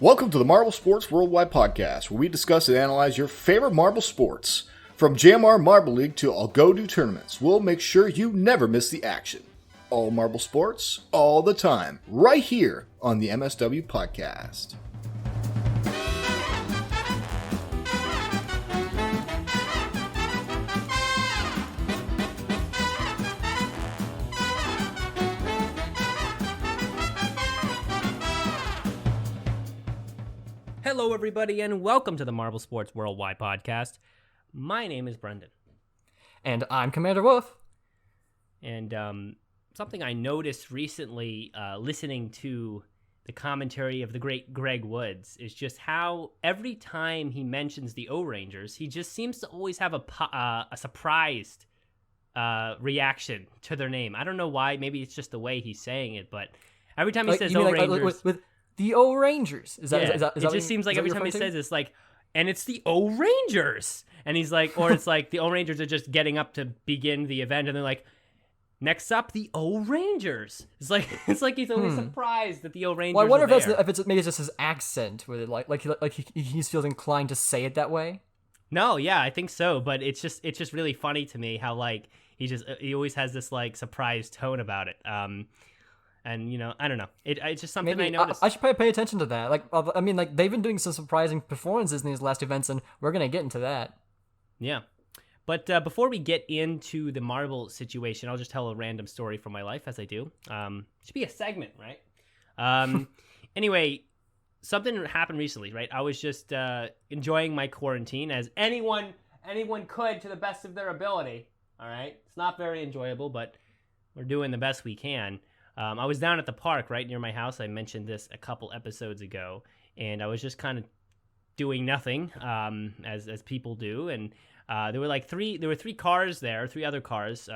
Welcome to the Marble Sports Worldwide Podcast, where we discuss and analyze your favorite marble sports. From JMR Marble League to Algodo tournaments, we'll make sure you never miss the action. All marble sports, all the time, right here on the MSW Podcast. Hello, everybody, and welcome to the Marble Sports Worldwide Podcast. My name is Brendan. And I'm Commander Wolf. And something I noticed recently listening to the commentary of the great Greg Woods is just how every time he mentions the O-Rangers, he just seems to always have a surprised reaction to their name. I don't know why. Maybe it's just the way he's saying it, but every time he says O-Rangers... With the O-Rangers. Is that it just seems like every time he says it's like, and it's the O-Rangers. And he's like, or it's like the O-Rangers are just getting up to begin the event, and they're like, next up, the O-Rangers. It's like he's always surprised that the O-Rangers. Well, I wonder if it's maybe it's just his accent, with it, like he feels inclined to say it that way. No, yeah, I think so. But it's just really funny to me how like he always has this like surprised tone about it. And, you know, I don't know. It's just something I noticed. I should probably pay attention to that. I mean, they've been doing some surprising performances in these last events, and we're going to get into that. Yeah. But before we get into the marble situation, I'll just tell a random story from my life, as I do. Should be a segment, right? Anyway, something happened recently, right? I was just enjoying my quarantine, as anyone could to the best of their ability, all right? It's not very enjoyable, but we're doing the best we can. I was down at the park right near my house. I mentioned this a couple episodes ago, and I was just kind of doing nothing, as people do. And there were three cars there, three other cars.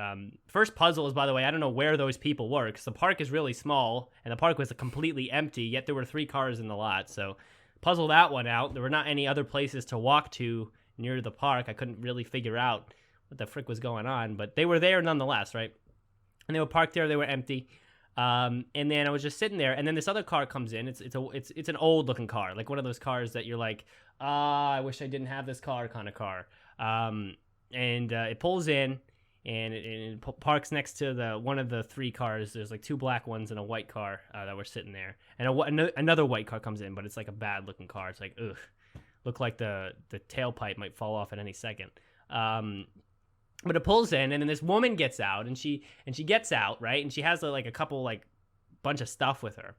First puzzle is, by the way, I don't know where those people were, because the park is really small, and the park was completely empty, yet there were three cars in the lot. So puzzle that one out. There were not any other places to walk to near the park. I couldn't really figure out what the frick was going on, but they were there nonetheless, right? And they were parked there. They were empty. And then I was just sitting there, and then this other car comes in. It's an old looking car, like one of those cars that you're like, I wish I didn't have this car kind of car. And it pulls in, and it parks next to one of the three cars. There's like two black ones and a white car that were sitting there, and another white car comes in, but it's like a bad looking car. It's like, ugh, look like the tailpipe might fall off at any second. But it pulls in, and then this woman gets out, and she gets out, right? And she has like a couple like bunch of stuff with her,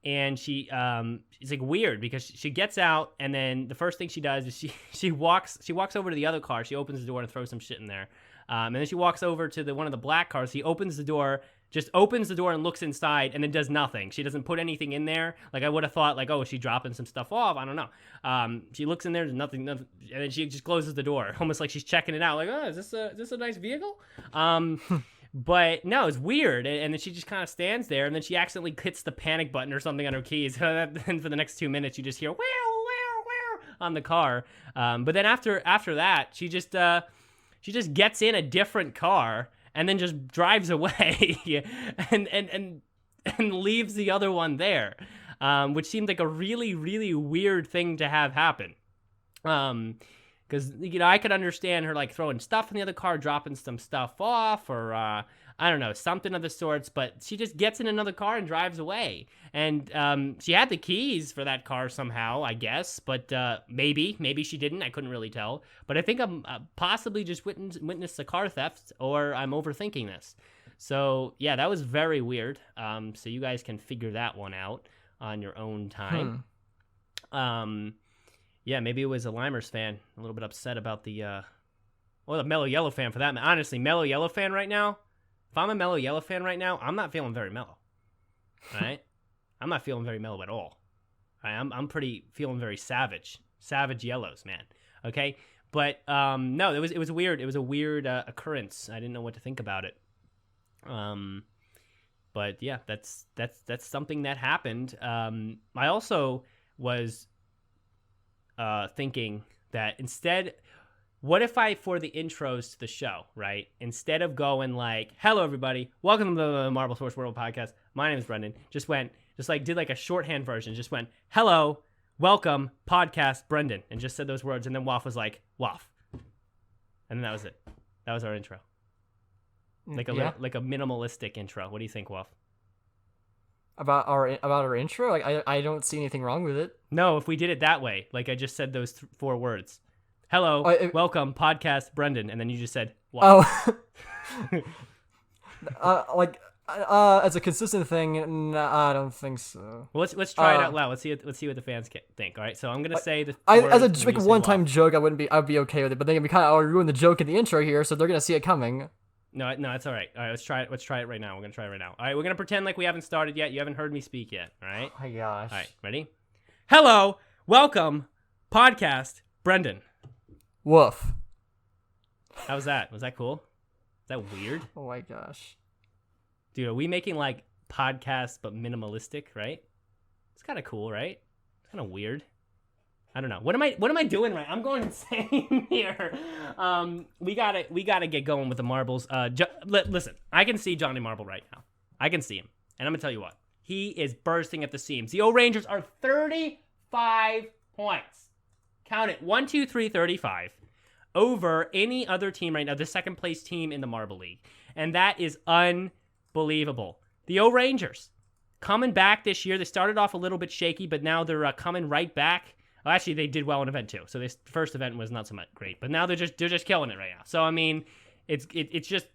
and she's like weird because she gets out, and then the first thing she does is she walks over to the other car. She opens the door and throws some shit in there, and then she walks over to one of the black cars. She opens the door and looks inside, and then does nothing. She doesn't put anything in there. Like I would have thought, like, oh, is she dropping some stuff off? I don't know. She looks in there, there's nothing, and then she just closes the door, almost like she's checking it out. Like, oh, is this a nice vehicle? But no, it's weird. And then she just kind of stands there, and then she accidentally hits the panic button or something on her keys. And for the next 2 minutes, you just hear wow, wow, wow on the car. But then after that, she just gets in a different car and then just drives away and leaves the other one there, which seemed like a really, really weird thing to have happen. Because, you know, I could understand her, like, throwing stuff in the other car, dropping some stuff off, or, I don't know, something of the sorts, but she just gets in another car and drives away. And she had the keys for that car somehow, I guess, but maybe she didn't. I couldn't really tell. But I think I'm possibly just witnessed a car theft, or I'm overthinking this. So, yeah, that was very weird. So you guys can figure that one out on your own time. Yeah, maybe it was a Limers fan, a little bit upset about the Mellow Yellow fan for that. Honestly, Mellow Yellow fan right now, if I'm a Mellow Yellow fan right now, I'm not feeling very mellow, all right? I'm not feeling very mellow at all. All right? I'm feeling very savage yellows, man, okay? But, no, it was weird. It was a weird occurrence. I didn't know what to think about it. But, yeah, that's something that happened. I also was thinking that instead, what if I, for the intros to the show, right, instead of going like, hello everybody, welcome to the Marble Sports World Podcast, my name is Brendan, did like a shorthand version, just went, hello, welcome, podcast, Brendan, and just said those words, and then Waff was like, Waff. And then that was it. That was our intro. Like a minimalistic intro. What do you think, Waff? About our intro? Like I don't see anything wrong with it. No, if we did it that way, like I just said those 4 words. Hello, welcome, podcast, Brendan, and then you just said, Waff. Oh. As a consistent thing, no, I don't think so. Well, let's try it out loud. Let's see what the fans think. All right, so I'm gonna say the as a one-time joke, I'd be okay with it. But then we kind of ruined the joke in the intro here, so they're gonna see it coming. No, it's all right. All right, let's try it. Let's try it right now. We're gonna try it right now. All right, we're gonna pretend like we haven't started yet. You haven't heard me speak yet. All right. Oh my gosh. All right, ready? Hello, welcome, podcast, Brendan. Woof. How was that? Was that cool? Is that weird? Oh my gosh. Dude, are we making like podcasts but minimalistic, right? It's kind of cool, right? It's kind of weird. I don't know. What am I doing right? I'm going insane here. We gotta get going with the marbles. Listen, I can see Johnny Marble right now. I can see him, and I'm gonna tell you what. He is bursting at the seams. The O Rangers are 35 points. Count it. 1, 2, 3, 35. Over any other team right now, the second place team in the Marble League, and that is unbelievable. The O Rangers coming back this year. They started off a little bit shaky, but now they're coming right back. Well, actually, they did well in event 2. So this first event was not so much great, but now they're just killing it right now. So I mean, it's just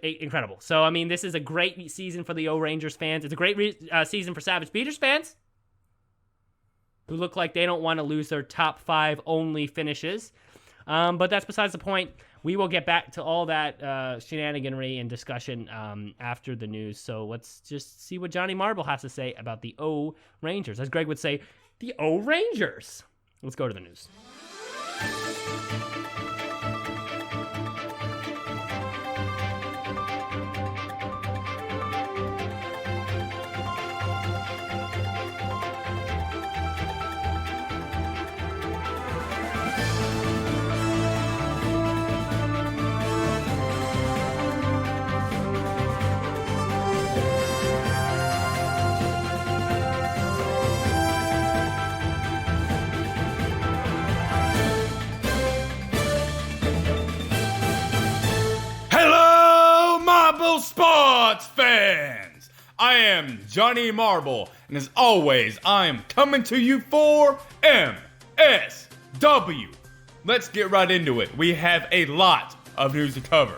incredible. So I mean, this is a great season for the O Rangers fans. It's a great season for Savage Speeders fans, who look like they don't want to lose their top 5 only finishes. But that's besides the point. We will get back to all that shenaniganry and discussion after the news. So let's just see what Johnny Marble has to say about the O Rangers. As Greg would say, the O Rangers. Let's go to the news. Sports fans, I am Johnny Marble, and as always, I am coming to you for MSW. Let's get right into it. We have a lot of news to cover.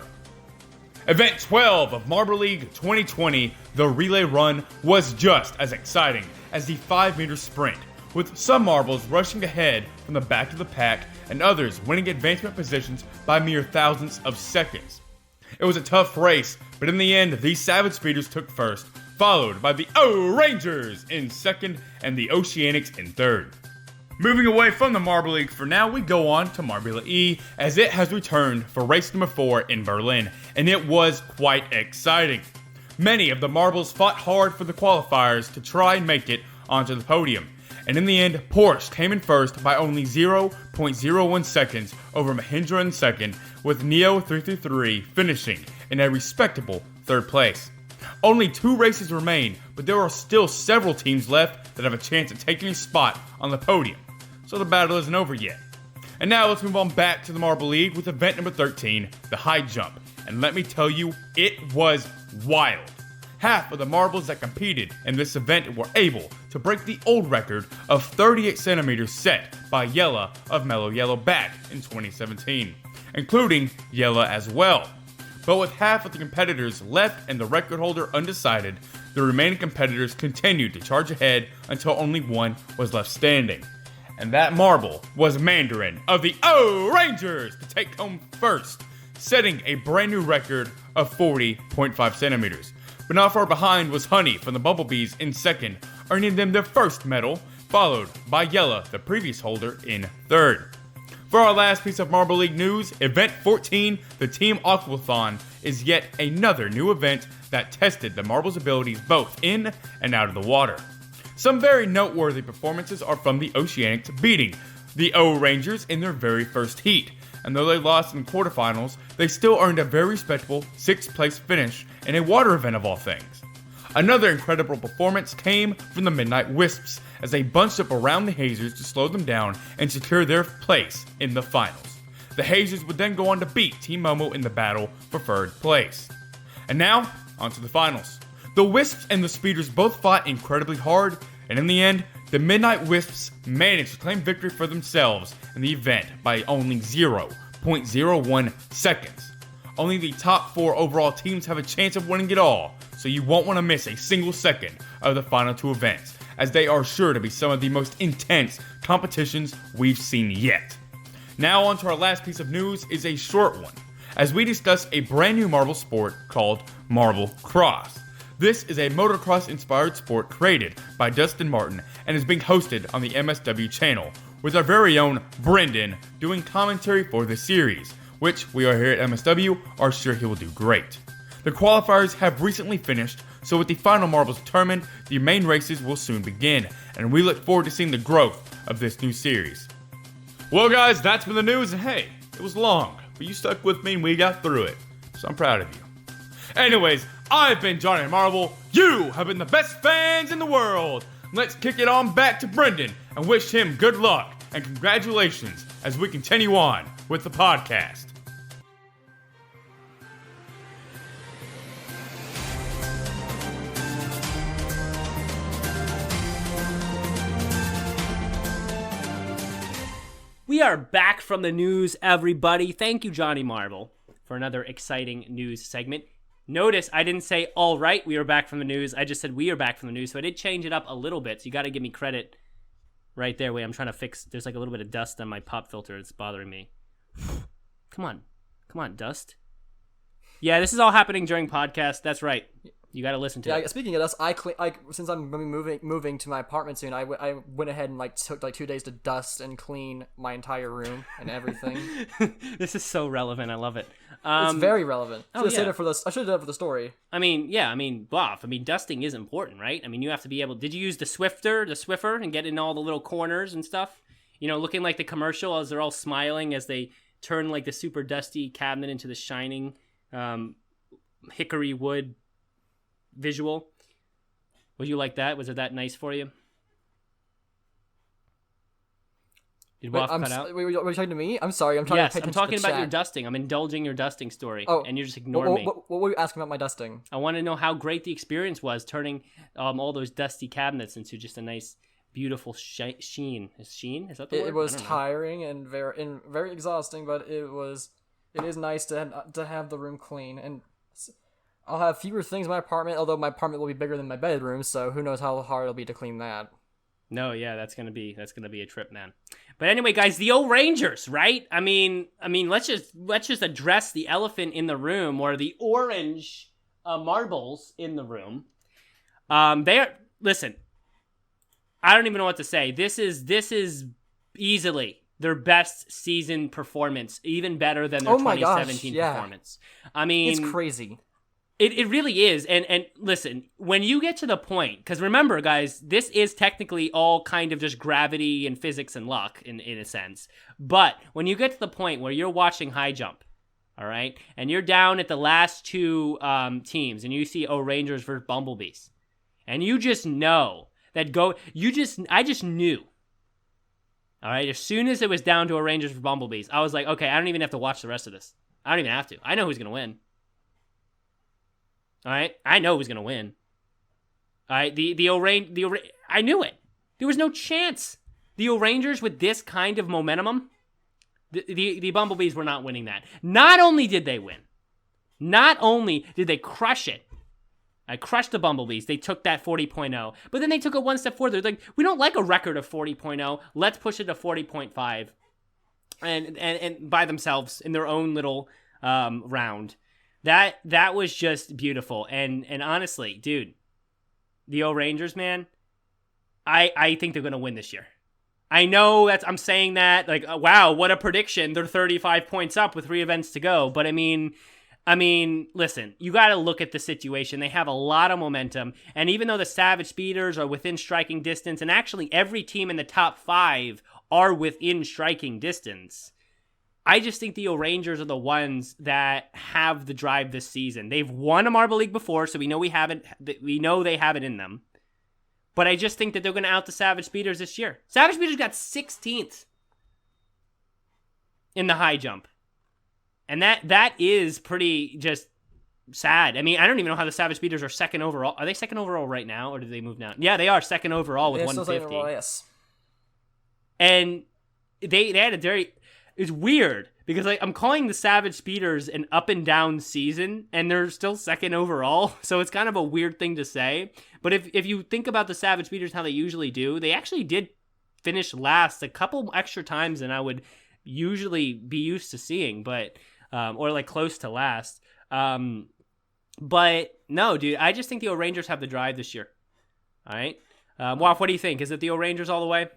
Event 12 of Marble League 2020, the relay run, was just as exciting as the 5-meter sprint, with some marbles rushing ahead from the back of the pack and others winning advancement positions by mere thousandths of seconds. It was a tough race, but in the end, the Savage Speeders took first, followed by the O Rangers in second and the Oceanics in third. Moving away from the Marble League for now, we go on to Marbula E, as it has returned for race number 4 in Berlin, and it was quite exciting. Many of the marbles fought hard for the qualifiers to try and make it onto the podium, and in the end, Porsche came in first by only 0.01 seconds over Mahindra in second, with Neo 333 finishing in a respectable third place. Only 2 races remain, but there are still several teams left that have a chance at taking a spot on the podium, so the battle isn't over yet. And now let's move on back to the Marble League with event number 13, the high jump, and let me tell you, it was wild. Half of the marbles that competed in this event were able to break the old record of 38 centimeters set by Yella of Mellow Yellow back in 2017, including Yella as well. But with half of the competitors left and the record holder undecided, the remaining competitors continued to charge ahead until only one was left standing. And that marble was Mandarin of the O Rangers to take home first, setting a brand new record of 40.5 centimeters. But not far behind was Honey from the Bumblebees in second, earning them their first medal, followed by Yella, the previous holder, in third. For our last piece of Marble League news, Event 14, the Team Aquathon, is yet another new event that tested the marbles' abilities both in and out of the water. Some very noteworthy performances are from the Oceanics beating the O Rangers in their very first heat, and though they lost in the quarterfinals, they still earned a very respectable 6th place finish in a water event of all things. Another incredible performance came from the Midnight Wisps, as they bunched up around the Hazers to slow them down and secure their place in the finals. The Hazers would then go on to beat Team Momo in the battle for third place. And now, on to the finals. The Wisps and the Speeders both fought incredibly hard, and in the end, the Midnight Wisps managed to claim victory for themselves in the event by only 0.01 seconds. Only the top 4 overall teams have a chance of winning it all, so you won't want to miss a single second of the final 2 events, as they are sure to be some of the most intense competitions we've seen yet. Now on to our last piece of news is a short one, as we discuss a brand new marble sport called Marble Cross. This is a motocross-inspired sport created by Dustin Martin and is being hosted on the MSW channel, with our very own Brendan doing commentary for the series, which we are here at MSW are sure he will do great. The qualifiers have recently finished, so with the final marbles determined, the main races will soon begin, and we look forward to seeing the growth of this new series. Well guys, that's been the news, and hey, it was long, but you stuck with me and we got through it, so I'm proud of you. Anyways, I've been Johnny Marble, you have been the best fans in the world. Let's kick it on back to Brendan and wish him good luck and congratulations as we continue on with the podcast. We are back from the news, everybody. Thank you, Johnny Marble, for another exciting news segment. Notice I didn't say, all right, we are back from the news. I just said we are back from the news, so I did change it up a little bit, so you got to give me credit right there. Wait, I'm trying to fix, there's like a little bit of dust on my pop filter. It's bothering me. Come on, dust. Yeah, this is all happening during podcast. That's right. You got to listen to it. Yeah, speaking of dust, since I'm going to be moving to my apartment soon, I went ahead and took 2 days to dust and clean my entire room and everything. This is so relevant. I love it. It's very relevant. I should have yeah. I should have done it for the story. Dusting is important, right? I mean, you have to be able. Did you use the Swiffer, and get in all the little corners and stuff? You know, looking like the commercial as they're all smiling as they turn like the super dusty cabinet into the shining hickory wood visual. Would you like that? Was it that nice for you? Did Waff cut out? Were you talking to me? I'm sorry. I'm trying to pay attention I'm talking to the about chat. your dusting. I'm indulging your dusting story, and you're just ignoring me. What were you asking about my dusting? I want to know how great the experience was turning all those dusty cabinets into just a nice, beautiful sheen. Is sheen? Is that the word? It was tiring and very exhausting, but it is nice to have the room clean, and I'll have fewer things in my apartment. Although my apartment will be bigger than my bedroom, so who knows how hard it'll be to clean that. No, yeah, that's gonna be a trip, man. But anyway, guys, the old Rangers, right? I mean, let's just address the elephant in the room, or the orange marbles in the room. Listen, I don't even know what to say. This is easily their best season performance, even better than their 2017 performance. I mean, it's crazy. It really is. And listen, when you get to the point, because remember, guys, this is technically all kind of just gravity and physics and luck in a sense. But when you get to the point where you're watching high jump, all right, and you're down at the last 2 teams, and you see Rangers versus Bumblebees, and you just know that I just knew. All right, as soon as it was down to Rangers versus Bumblebees, I was like, okay, I don't even have to watch the rest of this. I don't even have to. I know who's gonna win. All right, I know who's gonna win. All right, I knew it. There was no chance. The Rangers with this kind of momentum, the Bumblebees were not winning that. Not only did they win, not only did they crush it. I crushed the Bumblebees. They took that 40.0, but then they took it one step further. They're like, we don't like a record of 40.0. Let's push it to 40.5, and by themselves in their own little round. That was just beautiful. And honestly, dude, the Rangers, man, I think they're going to win this year. I know I'm saying that like, wow, what a prediction. They're 35 points up with 3 events to go. But I mean, listen, you got to look at the situation. They have a lot of momentum. And even though the Savage Speeders are within striking distance, and actually every team in the top 5 are within striking distance, I just think the Rangers are the ones that have the drive this season. They've won a Marble League before, so we know they have it in them. But I just think that they're going to out the Savage Speeders this year. Savage Speeders got 16th in the high jump. And that is pretty just sad. I mean, I don't even know how the Savage Speeders are second overall. Are they second overall right now, or did they move down? Yeah, they are second overall with 150. Overall, yes. And they had a very... It's weird, because like I'm calling the Savage Speeders an up and down season, and they're still second overall, so it's kind of a weird thing to say. But if you think about the Savage Speeders, how they usually do, they actually did finish last a couple extra times than I would usually be used to seeing, but or like close to last. But no, dude, I just think the O'Rangers have the drive this year. All right, Waff, what do you think? Is it the O'Rangers all the way?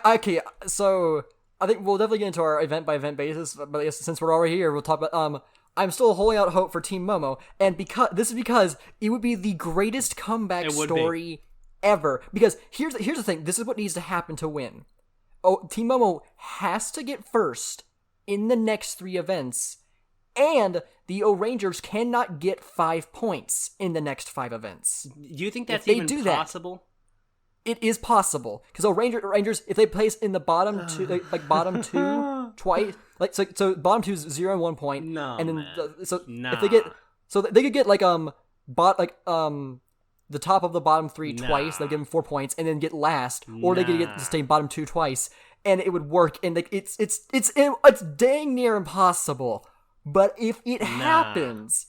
Okay, so I think we'll definitely get into our event by event basis, but I guess since we're already here, we'll talk about I'm still holding out hope for Team Momo, and because it would be the greatest comeback story ever. Because here's the thing, this is what needs to happen to win. Oh, Team Momo has to get first in the next 3 events, and the O'Rangers cannot get 5 points in the next 5 events. Do you think that's even possible? It is possible, because Rangers, if they place in the bottom 2, like bottom 2 twice, like so bottom 2 is 0 and 1 point, and then if they get, so they could get like the top of the bottom 3 twice, they'll give them 4 points, and then get last, or they could get to stay bottom 2 twice, and it would work. And like it's dang near impossible, but if it happens.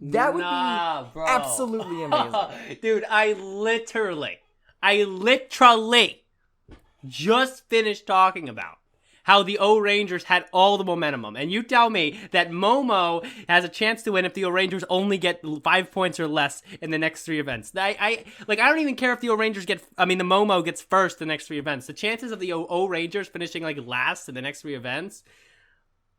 That would be absolutely amazing. Dude, I literally just finished talking about how the O-Rangers had all the momentum. And you tell me that Momo has a chance to win if the O-Rangers only get 5 points or less in the next 3 events. I don't even care if the the Momo gets first the next 3 events. The chances of the O-Rangers finishing like last in the next 3 events,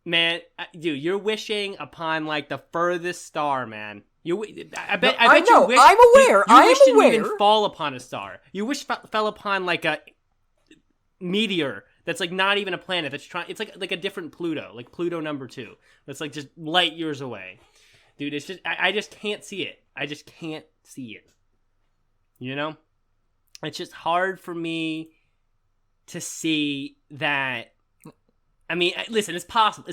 man, dude, you're wishing upon like the furthest star, man. I bet you wish. I'm aware. You wish didn't even fall upon a star. You wish fell upon like a meteor that's like not even a planet. That's trying. It's like a different Pluto, like Pluto number 2. That's like just light years away, dude. It's just I just can't see it. I just can't see it. You know, it's just hard for me to see that. I mean, listen, it's possible.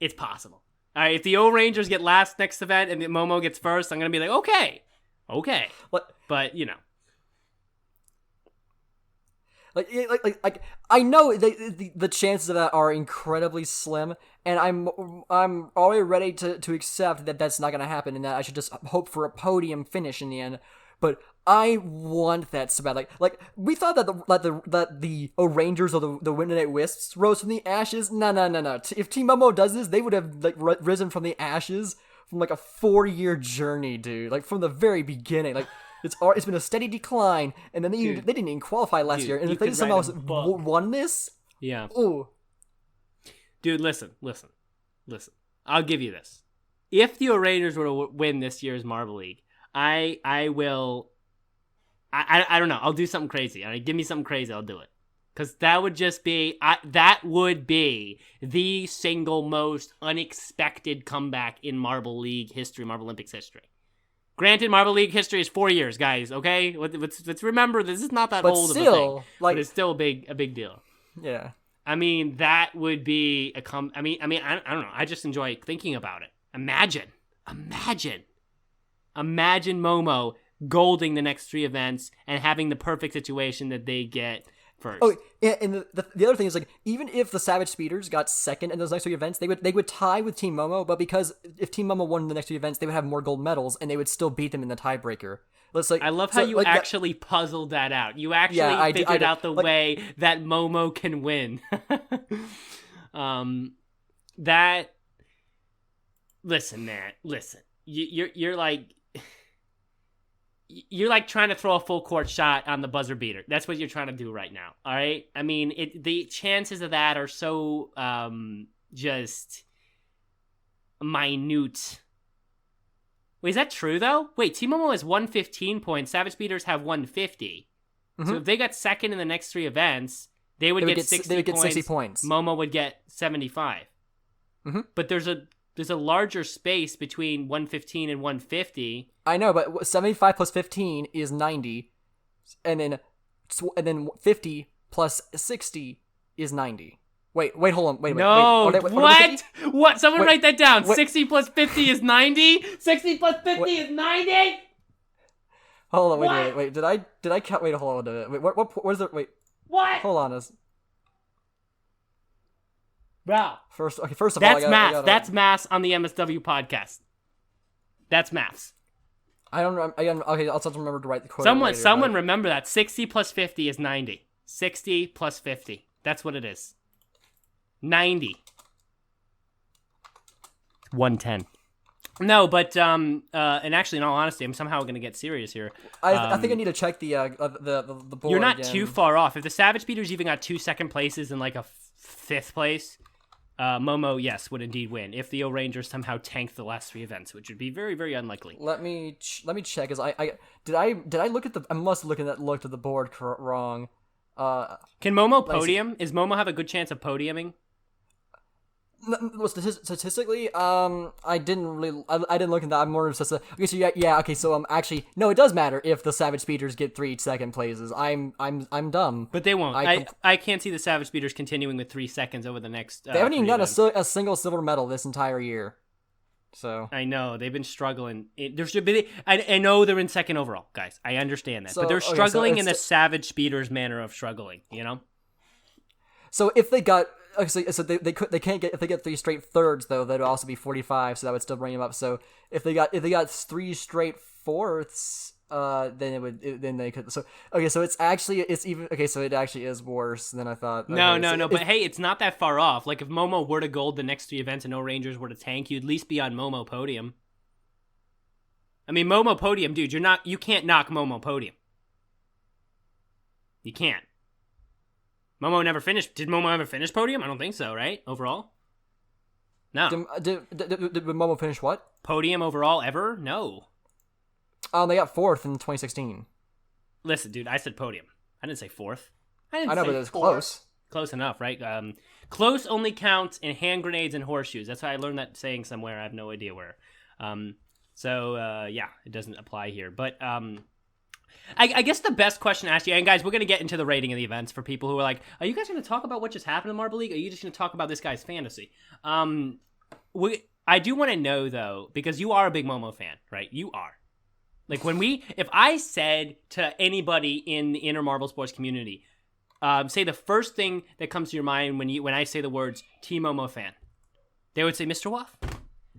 All right, if the O-Rangers get last next event and the Momo gets first, I'm going to be like, okay. But, you know. Like I know the chances of that are incredibly slim, and I'm already ready to accept that that's not going to happen, and that I should just hope for a podium finish in the end. But I want that so bad. Like we thought that the O'Rangers or the Winter Wisps rose from the ashes. No. If Team Momo does this, they would have like risen from the ashes from like a 4-year journey, dude. Like from the very beginning. Like it's been a steady decline, and then they didn't even qualify last year. And if they just somehow won this, yeah. Ooh, dude, listen. I'll give you this. If the O'Rangers were to win this year's Marble League, I will. I don't know. I'll do something crazy. All right, give me something crazy. I'll do it. Because that would just be that would be the single most unexpected comeback in Marble League history, Marble Olympics history. Granted, Marble League history is 4 years, guys. Okay, let's remember this is not that old of a thing, but it's still a big deal. Yeah. I mean, that would be a I mean, I don't know. I just enjoy thinking about it. Imagine Momo golding the next 3 events and having the perfect situation that they get first. Oh, yeah, and the other thing is, like, even if the Savage Speeders got second in those next 3 events, they would tie with Team Momo, but because if Team Momo won the next 3 events, they would have more gold medals, and they would still beat them in the tiebreaker. I love how you actually puzzled that out. You actually figured out the way that Momo can win. Listen, man. Listen. You're like trying to throw a full court shot on the buzzer beater. That's what you're trying to do right now. All right. I mean, the chances of that are so just minute. Wait, is that true though? Wait, Team Momo has 115 points. Savage Speeders have 150. Mm-hmm. So if they got second in the next 3 events, they would get 60 points. 60 points. Momo would get 75. Mm-hmm. But there's a there's a larger space between 115 and 150. I know, but 75 plus 15 is 90, and then 50 plus 60 is 90. Wait, hold on. Wait. No, what? What? Someone write that down. Wait. 60 plus 50 is 90? 60 plus 50 is 90? Hold on, wait. Did I count? Wait, hold on. Wait, what is it? Wait. What? Hold on. Bro. First of all, That's math. That's maths on the MSW podcast. That's maths. I don't know. Okay, I'll have to remember to write the quote. Someone remember that. 60 plus 50 is 90. 60 plus 50. That's what it is. 90. 110. No, but and actually, in all honesty, I'm somehow going to get serious here. I think I need to check the board. You're not again. too far off. If the Savage Speeders even got 2 second places and like a 5th place, Momo, yes, would indeed win. If the O-Rangers somehow tanked the last 3 events, which would be very, very unlikely. Let me check. Cause did I look at I must have looked at the board wrong. Can Momo podium? Is Momo have a good chance of podiuming? Well, statistically, I didn't look at that. I'm more of just okay. So yeah. Okay, so actually, no, it does matter if the Savage Speeders get 3 second places. I'm dumb. But they won't. I can't see the Savage Speeders continuing with 3 seconds over the next. They haven't even gotten a single silver medal this entire year. So I know they've been struggling. I know they're in second overall, guys. I understand that, but they're struggling in the Savage Speeders manner of struggling. You know. So if they got. Okay, so they can't get if they get 3 straight thirds though, that'd also be 45, so that would still bring them up. So if they got 3 straight fourths, then they could. So okay, so it actually is worse than I thought. No. But hey, it's not that far off. Like if Momo were to gold the next 3 events and no Rangers were to tank, you'd at least be on Momo podium. I mean, Momo podium, dude. You can't knock Momo podium. You can't. Momo never finished. Did Momo ever finish podium? I don't think so, right? Overall? No. Did Momo finish what? Podium overall ever? No. They got 4th in 2016. Listen, dude, I said podium. I didn't say 4th. I know, but it was close. Close enough, right? Close only counts in hand grenades and horseshoes. That's how I learned that saying somewhere. I have no idea where. Yeah, it doesn't apply here. But I guess the best question to ask you, and guys, we're going to get into the rating of the events for people who are like, are you guys going to talk about what just happened in Marble League? Or are you just going to talk about this guy's fantasy? I do want to know, though, because you are a big Momo fan, right? You are. Like, if I said to anybody in the inner Marble Sports community, say the first thing that comes to your mind when I say the words Team Momo fan, they would say Mr. Waff.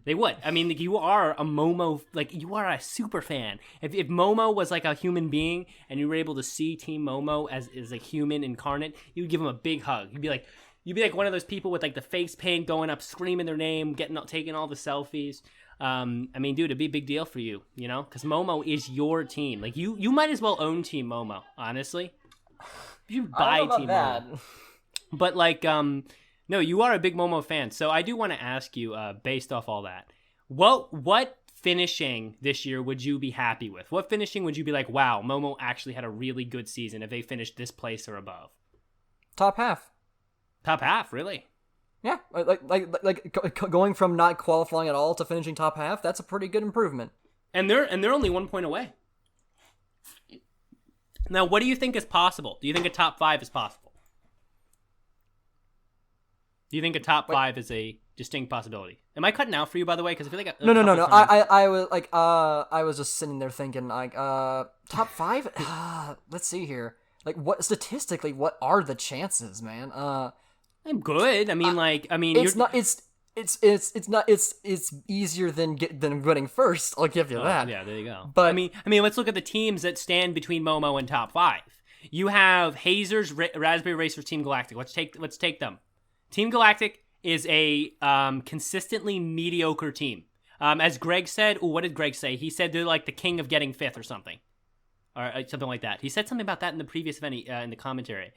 They would. I mean, you are a Momo, like, you are a super fan. If Momo was like a human being and you were able to see Team Momo as a human incarnate, you'd give him a big hug. You'd be like one of those people with like the face paint going up, screaming their name, taking all the selfies. I mean, dude, it'd be a big deal for you, you know? Because Momo is your team. Like, you might as well own Team Momo, honestly. You buy Team Momo. But, like, no, you are a big Momo fan. So I do want to ask you, based off all that, what finishing this year would you be happy with? What finishing would you be like, wow, Momo actually had a really good season if they finished this place or above? Top half. Top half, really? Yeah, like going from not qualifying at all to finishing top half, that's a pretty good improvement. And they're only 1 point away. Now, what do you think is possible? Do you think a top 5 is possible? Do you think a top 5 is a distinct possibility? Am I cutting out for you, by the way? Because I feel like no. I was just sitting there thinking like top 5. Let's see here. Like, what statistically? What are the chances, man? I'm good. I mean, it's easier than winning first. I'll give you that. Yeah, there you go. But I mean, let's look at the teams that stand between Momo and top 5. You have Hazers, Raspberry Racers, Team Galactic. Let's take them. Team Galactic is a consistently mediocre team. As Greg said, what did Greg say? He said they're like the king of getting 5th or something. Or something like that. He said something about that in the previous event in the commentary,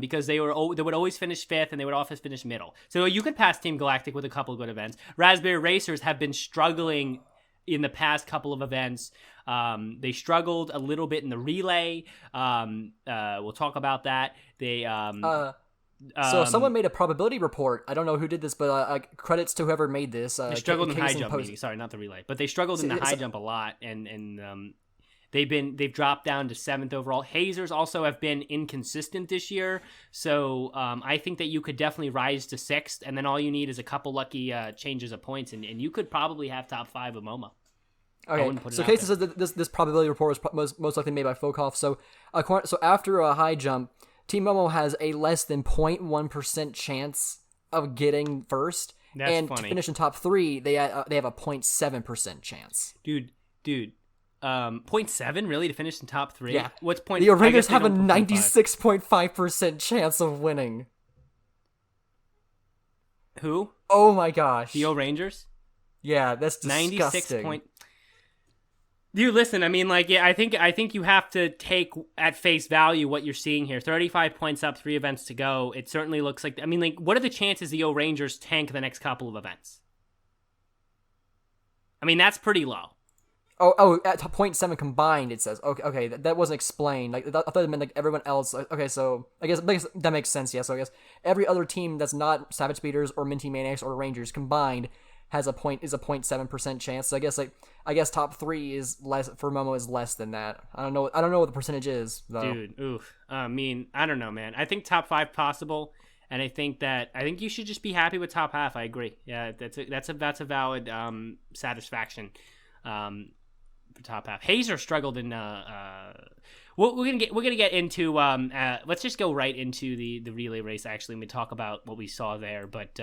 because they would always finish 5th and they would always finish middle. So you could pass Team Galactic with a couple of good events. Raspberry Racers have been struggling in the past couple of events. They struggled a little bit in the relay. We'll talk about that. So someone made a probability report. I don't know who did this, but credits to whoever made this. They struggled in high jump. Sorry, not the relay, but they struggled in the high jump a lot, and they've dropped down to 7th overall. Hazers also have been inconsistent this year, so I think that you could definitely rise to 6th, and then all you need is a couple lucky changes of points, and you could probably have top 5 of MoMA. Okay, so Casey says that this probability report was most likely made by Fokoff. So after a high jump, Team Momo has a less than 0.1% chance of getting first. That's and funny. To finish in top 3, they have a 0.7% chance. Dude, 0.7 really to finish in top 3? Yeah. What's point? The Rangers have a 96.5% chance of winning. Who? Oh my gosh. The Rangers? Yeah, that's disgusting. 96 point. Dude, listen, I mean, like, yeah, I think you have to take at face value what you're seeing here. 35 points up, 3 events to go. It certainly looks like, I mean, like, what are the chances the Rangers tank the next couple of events? I mean, that's pretty low. Oh, at 0.7 combined, it says. Okay, that wasn't explained. Like, I thought it meant, like, everyone else. Okay, so I guess that makes sense, yeah. So I guess every other team that's not Savage Speeders or Minty Maniacs or Rangers combined has a 0.7% chance. So I guess top 3 is less for Momo is less than that. I don't know what the percentage is though. Dude, oof. I mean, I don't know, man. I think top 5 possible, and I think you should just be happy with top half. I agree. Yeah, that's a valid satisfaction for top half. Hazer struggled in. We're gonna get into. Let's just go right into the relay race actually, and we talk about what we saw there, but.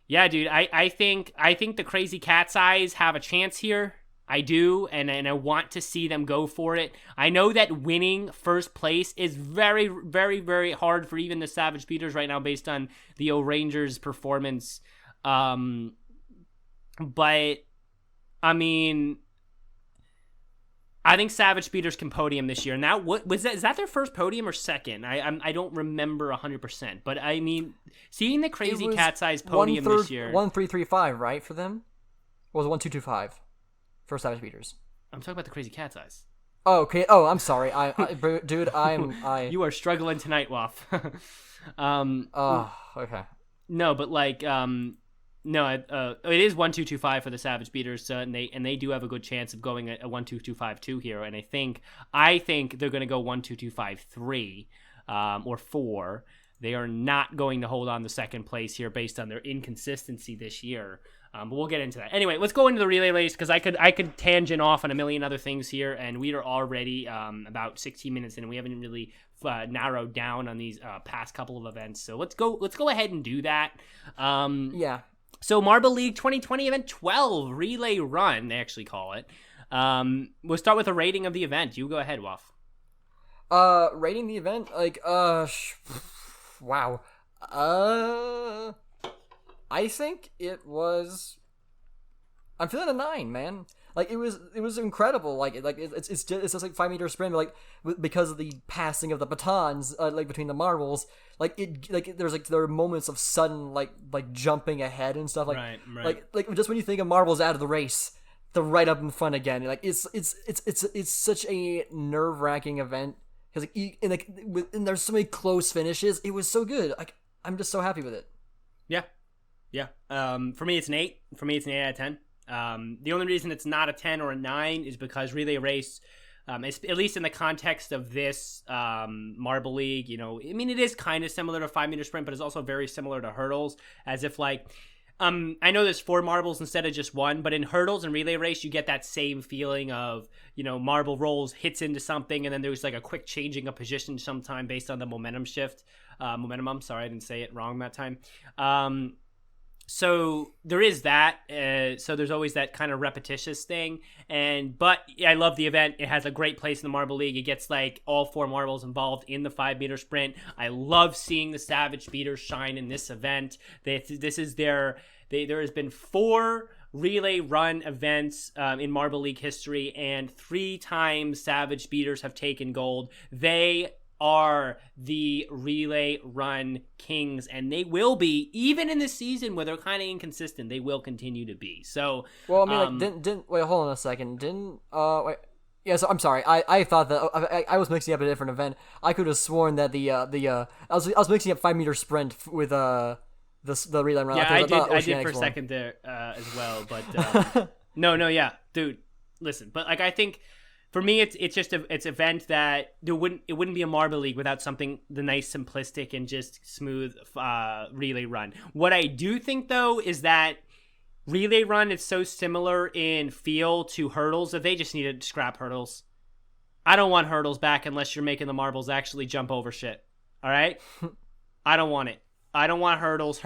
Yeah, dude, I think the Crazy Cat's Eyes have a chance here. I do, and I want to see them go for it. I know that winning first place is very, very, very hard for even the Savage Beaters right now based on the Rangers' performance. But, I mean, I think Savage Beaters can podium this year. Now, is that their first podium or second? I don't remember 100%. But I mean, seeing the Crazy Cat's Eyes podium this year, 1-3-3-5, right, for them? Or was it 1-2-2-5 for Savage Beaters? I'm talking about the Crazy Cat's Eyes. Oh, okay. Oh, I'm sorry. Dude, You are struggling tonight, Waff. Okay. No, but like, no, it is 1-2-2-5 for the Savage Beaters, and they do have a good chance of going a 1-2-2-5-2 here, and I think they're going to go 1-2-2-5-3 or 4. They are not going to hold on to second place here based on their inconsistency this year. But we'll get into that. Anyway, let's go into the relay race because I could tangent off on a million other things here, and we are already about 16 minutes in, and we haven't really narrowed down on these past couple of events. So let's go ahead and do that. Yeah. So Marbula League 2020 Event 12 Relay Run, they actually call it. We'll start with a rating of the event. You go ahead, Waff. Rating the event, like, wow. I think it was. I'm feeling a 9, man. Like it was incredible. It's just like 5 meter sprint, but like because of the passing of the batons, like between the marbles, there are moments of sudden like jumping ahead and stuff right. Like just when you think of marbles out of the race, they're right up in front again. Like it's such a nerve-wracking event because and there's so many close finishes. It was so good. Like I'm just so happy with it. Yeah. For me, it's an 8. For me, it's an 8 out of 10. The only reason it's not a 10 or a 9 is because relay race, at least in the context of this Marble League, you know, I mean, it is kind of similar to 5 meter sprint, but it's also very similar to hurdles, as if like, I know there's 4 marbles instead of just 1, but in hurdles and relay race, you get that same feeling of, you know, marble rolls, hits into something, and then there's like a quick changing of position sometime based on the momentum shift. I'm sorry, I didn't say it wrong that time. So there is that. So there's always that kind of repetitious thing. But I love the event. It has a great place in the Marble League. It gets like all 4 marbles involved in the 5 meter sprint. I love seeing the Savage Beaters shine in this event. This is there has been 4 relay run events in Marble League history, and 3 times Savage Beaters have taken gold. They are the relay run kings, and they will be, even in this season where they're kind of inconsistent, they will continue to be. So, well, I mean, like, didn't wait, hold on a second. Yeah, so I'm sorry. I thought that I was mixing up a different event. I could have sworn that I was mixing up 5 meter sprint with the relay run. Yeah, I did for a one. second there as well, but no, yeah, dude, listen, but like I think for me it's just it's event that it wouldn't be a Marble League without something the nice simplistic and just smooth relay run. What I do think though is that relay run is so similar in feel to hurdles that they just need to scrap hurdles. I don't want hurdles back unless you're making the marbles actually jump over shit. All right? I don't want it. I don't want hurdles.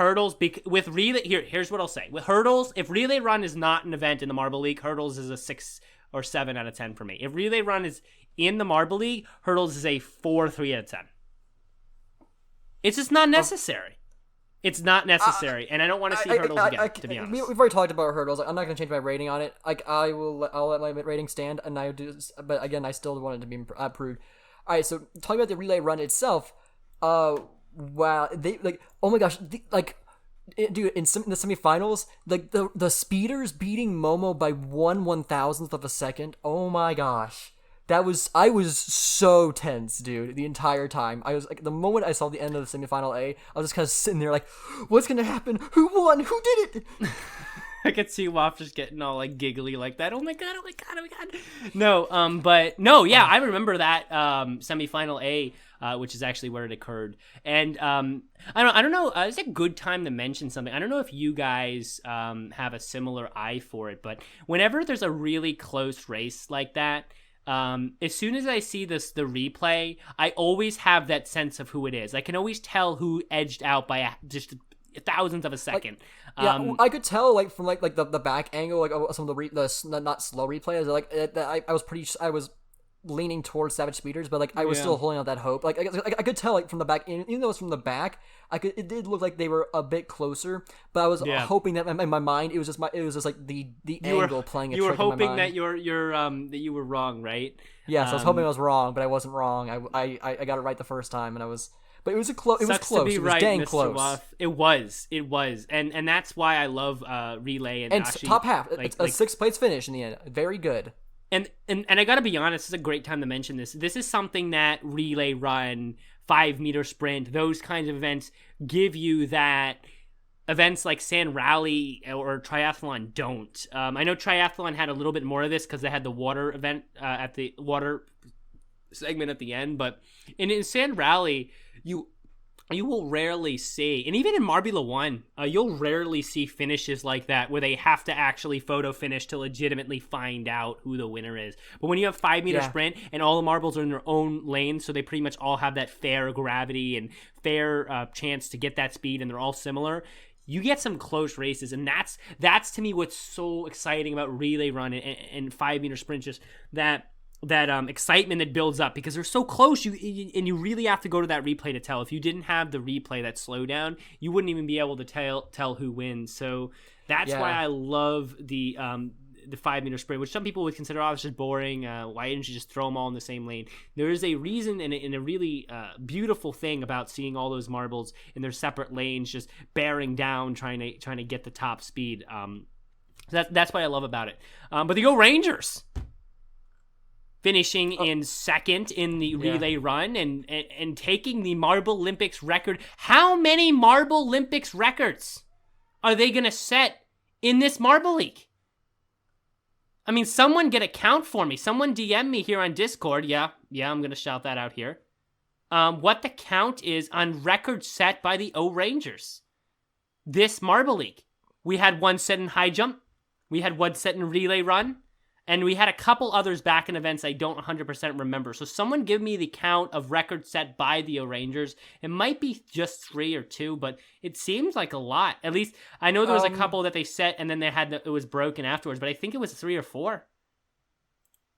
With relay, here's what I'll say. With hurdles, if relay run is not an event in the Marble League, hurdles is a 6 or 7 out of 10 for me. If relay run is in the Marble League, hurdles is a 4, 3 out of 10. It's just not necessary. It's not necessary, and I don't want to see hurdles again, to be honest. We've already talked about hurdles. I'm not going to change my rating on it. I'll let my rating stand, and but again, I still want it to be improved. All right, so talking about the relay run itself, wow, oh my gosh, dude, in the semifinals, the speeders beating Momo by 1/1000th of a second. Oh my gosh. I was so tense, dude, the entire time. I was like, the moment I saw the end of the semifinal A, I was just kind of sitting there like, what's gonna happen? Who won? Who did it? I could see Waff just getting all like giggly like that. Oh my god! No, but no, yeah, I remember that semifinal A, which is actually where it occurred. And I don't know. It's a good time to mention something. I don't know if you guys have a similar eye for it, but whenever there's a really close race like that. As soon as I see the replay, I always have that sense of who it is. I can always tell who edged out by just a thousandth of a second. I could tell from the back angle, some of the not slow replays. I was leaning towards Savage Speeders, but I was still holding out that hope. I could tell from the back, even though it's from the back, it did look like they were a bit closer. But I was hoping that in my mind it was just the angle playing a trick in my mind. You were hoping that you were wrong, right? Yes, I was hoping I was wrong, but I wasn't wrong. I got it right the first time, and I was. But it was close. It was close. It was right, dang Mr. close. Waff. It was, and that's why I love relay and actually, top half. It's a 6th place finish in the end. Very good. And I gotta be honest, this is a great time to mention this. This is something that relay run, 5 meter sprint, those kinds of events give you that events like Sand Rally or Triathlon don't. I know Triathlon had a little bit more of this because they had the water event at the water segment at the end, but in Sand Rally, you will rarely see, and even in Marbula 1, you'll rarely see finishes like that where they have to actually photo finish to legitimately find out who the winner is. But when you have 5 meter sprint and all the marbles are in their own lane, so they pretty much all have that fair gravity and fair chance to get that speed, and they're all similar, you get some close races, and that's to me what's so exciting about relay run and 5 meter sprint, just that excitement that builds up because they're so close. You really have to go to that replay to tell. If you didn't have the replay, that slowdown, you wouldn't even be able to tell who wins. So that's why I love the 5 meter sprint, which some people would consider it's just boring. Why didn't you just throw them all in the same lane? There is a reason and a really beautiful thing about seeing all those marbles in their separate lanes, just bearing down, trying to get the top speed. That's what I love about it. But the Go Rangers, finishing in second in the relay run and taking the Marble Olympics record. How many Marble Olympics records are they going to set in this Marble League? I mean, someone get a count for me. Someone DM me here on Discord. Yeah, I'm going to shout that out here. What the count is on records set by the O Rangers this Marble League. We had one set in high jump. We had one set in relay run. And we had a couple others back in events I don't 100% remember. So someone give me the count of records set by the Rangers. It might be just 3 or 2, but it seems like a lot. At least I know there was a couple that they set and then it was broken afterwards, but I think it was 3 or 4.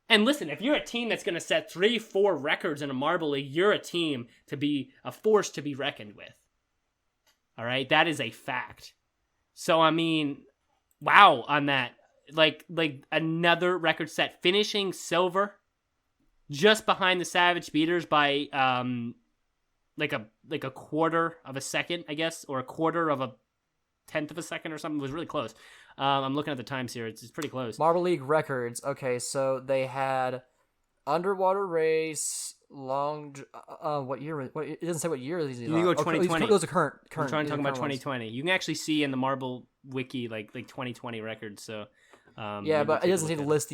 And listen, if you're a team that's going to set 3, 4 records in a Marble League, you're a team to be a force to be reckoned with. All right, that is a fact. So I mean, wow on that. Like another record set, finishing silver, just behind the Savage Speeders by like a quarter of a second, I guess, or a quarter of a 10th of a second or something. It was really close. I'm looking at the times here; it's pretty close. Marble League records. Okay, so they had underwater race, what year? It doesn't say what year these are. You go 2020. Those are current. I'm trying to talk about current ones. 2020. You can actually see in the Marble Wiki like 2020 records. So Yeah, maybe but it take a doesn't look seem to at list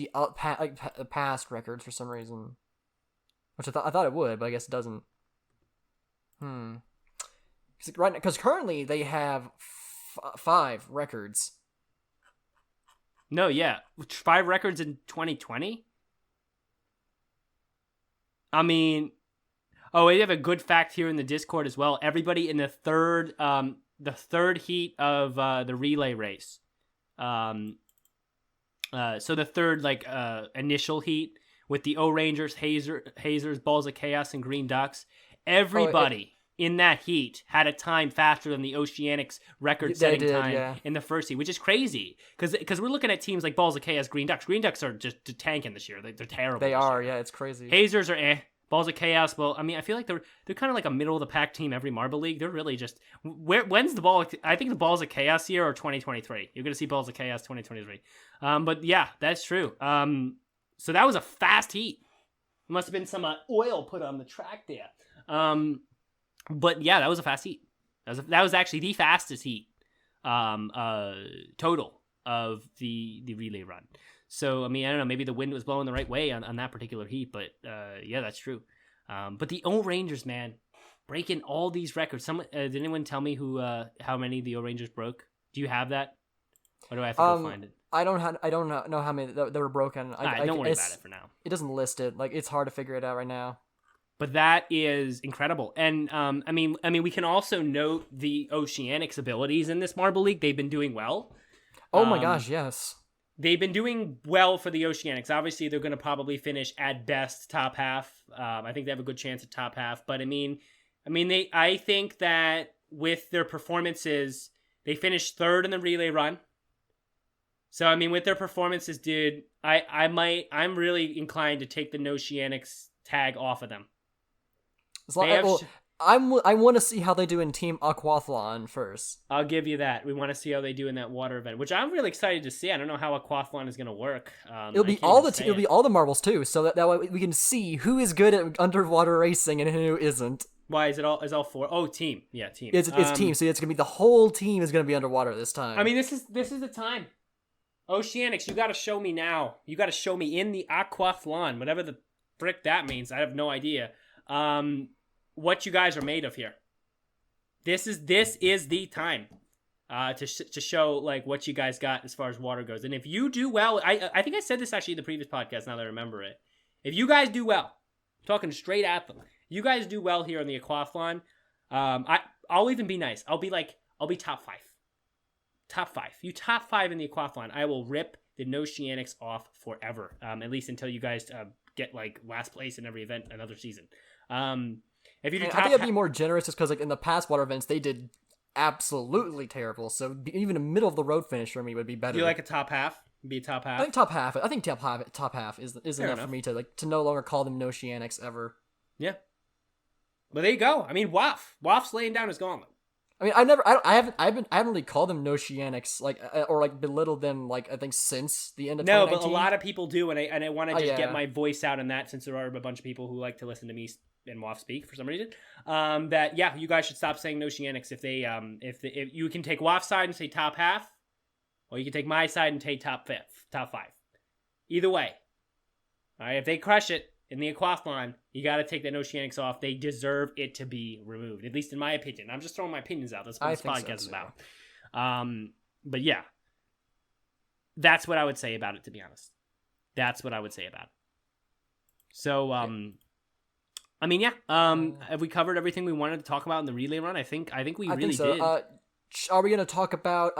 the past records for some reason. Which I thought it would, but I guess it doesn't. Because currently they have 5 records. No, yeah, 5 records in 2020. I mean, we have a good fact here in the Discord as well. Everybody in the third heat of the relay race. So the third initial heat with the O-Rangers, Hazers, Balls of Chaos, and Green Ducks. Everybody in that heat had a time faster than the Oceanics record-setting time in the first heat, which is crazy because we're looking at teams like Balls of Chaos, Green Ducks. Green Ducks are just tanking this year. They're terrible. They are, yeah, it's crazy. Hazers are Balls of Chaos. Well, I mean, I feel like they're kind of like a middle of the pack team every Marble League. They're really just when's the ball? I think the Balls of Chaos year or 2023. You're gonna see Balls of Chaos 2023. But yeah, that's true. So that was a fast heat. Must have been some oil put on the track there. But yeah, that was a fast heat. That was actually the fastest heat total of the relay run. So I mean, I don't know, maybe the wind was blowing the right way on that particular heat, but yeah, that's true. But the O-Rangers, man, breaking all these records. Did anyone tell me how many the O-Rangers broke? Do you have that? Or do I have to go find it? I don't know how many that were broken. Don't worry about it for now. It doesn't list it. Like, it's hard to figure it out right now. But that is incredible. And I mean, we can also note the Oceanics abilities in this Marble League. They've been doing well. Oh my gosh, yes. They've been doing well for the Oceanics. Obviously, they're going to probably finish at best top half. I think they have a good chance at top half. But I think that with their performances, they finished third in the relay run. So I mean, with their performances, dude, I'm really inclined to take the Oceanics tag off of them. I want to see how they do in Team Aquathlon first. I'll give you that. We want to see how they do in that water event, which I'm really excited to see. I don't know how Aquathlon is going to work. It'll be all the marbles too, so that way we can see who is good at underwater racing and who isn't. Why is all 4? Oh, team. Yeah, team. It's team. So it's gonna be the whole team is gonna be underwater this time. I mean, this is the time. Oceanics, you got to show me now. You got to show me in the Aquathlon, whatever the frick that means. I have no idea. What you guys are made of here. This is the time to show like what you guys got as far as water goes. And if you do well, I think I said this actually in the previous podcast. Now that I remember it, if you guys do well, I'm talking straight at them. You guys do well here on the Aquathlon. I'll even be nice. I'll be top 5. Top 5. You top 5 in the Aquathlon. I will rip the Oceanics off forever. At least until you guys get like last place in every event another season. If you do I think I'd be more generous just because like in the past water events they did absolutely terrible. So even a middle of the road finish for me would be better. Do you like a top half? Be a top half. I think top half is enough for me to no longer call them Oceanics ever. Yeah. Well, there you go. I mean, Waff's laying down his gauntlet. I mean, I haven't really called them Oceanics or belittled them I think since the end of 2019. No, but a lot of people do, and I want to just get my voice out on that since there are a bunch of people who like to listen to me and Waff speak for some reason. That you guys should stop saying Oceanics if you can take Waff's side and say top half, or you can take my side and take top 5. Either way, all right. If they crush it in the Aquathlon, you got to take the Oceanics off. They deserve it to be removed, at least in my opinion. I'm just throwing my opinions out. That's what this podcast is about. But yeah, that's what I would say about it, to be honest. That's what I would say about it. So, I mean, yeah. Have we covered everything we wanted to talk about in the relay run? I think we really did. Are we going to talk about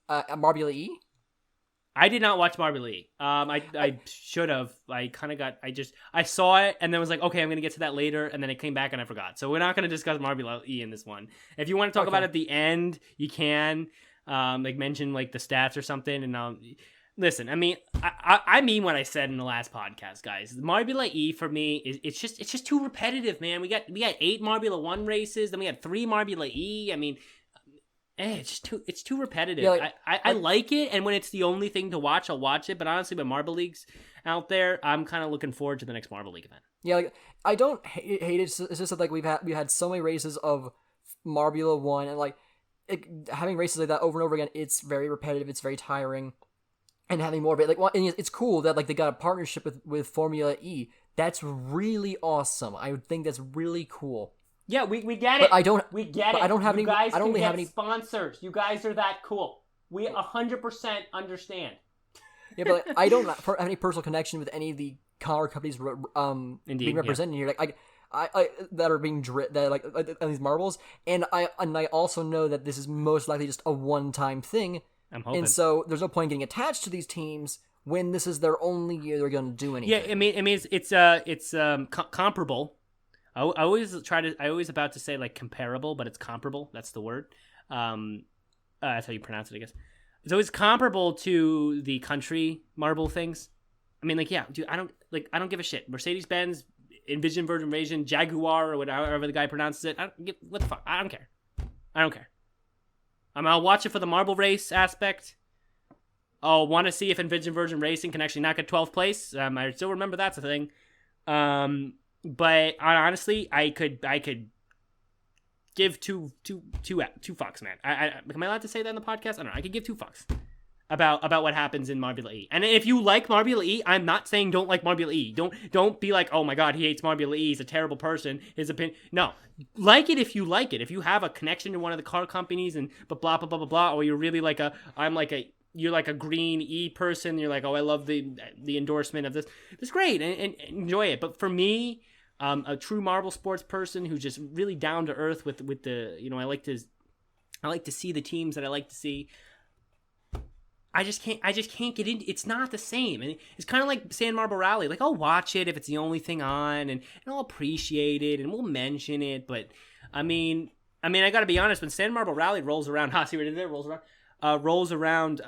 Marbula E? I did not watch Marbula E. I should have. I saw it and then was like, okay, I'm going to get to that later, and then it came back and I forgot. So we're not going to discuss Marbula E in this one. If you want to talk about it at the end, you can mention the stats or something, and listen. I mean, I mean what I said in the last podcast, guys. Marbula E for me it's just too repetitive, man. We got 8 Marbula 1 races, then we had 3 Marbula E. I mean, it's too repetitive. Yeah, I like it, and when it's the only thing to watch, I'll watch it. But honestly, with Marble Leagues, out there, I'm kind of looking forward to the next Marble League event. Yeah, like I don't hate it. It's just that like we had so many races of Marbula 1, and like having races like that over and over again, it's very repetitive. It's very tiring, and having more of it, like, well, and it's cool that like they got a partnership with Formula E. That's really awesome. I would think that's really cool. Yeah, we get it. But I don't. We get but it. I don't have you any. guys I don't can really get have any sponsors. You guys are that cool. We 100% understand. Yeah, but like, I don't have any personal connection with any of the car companies Indeed, being represented here. Like I that are being that like these marbles, and I also know that this is most likely just a one-time thing. I'm hoping. And so there's no point getting attached to these teams when this is their only year they're going to do anything. Yeah, I mean it's comparable. I always about to say like comparable, but it's comparable. That's the word. That's how you pronounce it, I guess. It's always comparable to the country marble things. I mean, like, yeah, dude, I don't give a shit. Mercedes-Benz, Envision, Virgin Racing, Jaguar, or whatever the guy pronounces it. What the fuck? I don't care. I don't care. I'll watch it for the marble race aspect. I'll want to see if Envision Virgin Racing can actually knock at 12th place. I still remember that's a thing. But honestly, I could give two fucks, man. Am I allowed to say that in the podcast? I don't know. I could give two fucks about what happens in Marbula E. And if you like Marbula E, I'm not saying don't like Marbula E. Don't be like, oh my god, he hates Marbula E. He's a terrible person. His opinion. No, like it if you like it. If you have a connection to one of the car companies and blah blah blah blah blah, or you're really like you're like a green E person. You're like, oh, I love the endorsement of this. It's great and enjoy it. But for me, a true marble sports person who's just really down to earth with the, you know, I like to see the teams that I like to see. I just can't get in. It's not the same. And it's kind of like San Marble Rally. Like, I'll watch it if it's the only thing on, and I'll appreciate it, and we'll mention it. But I mean, I got to be honest. When San Marble Rally rolls around, see what it is there? Rolls around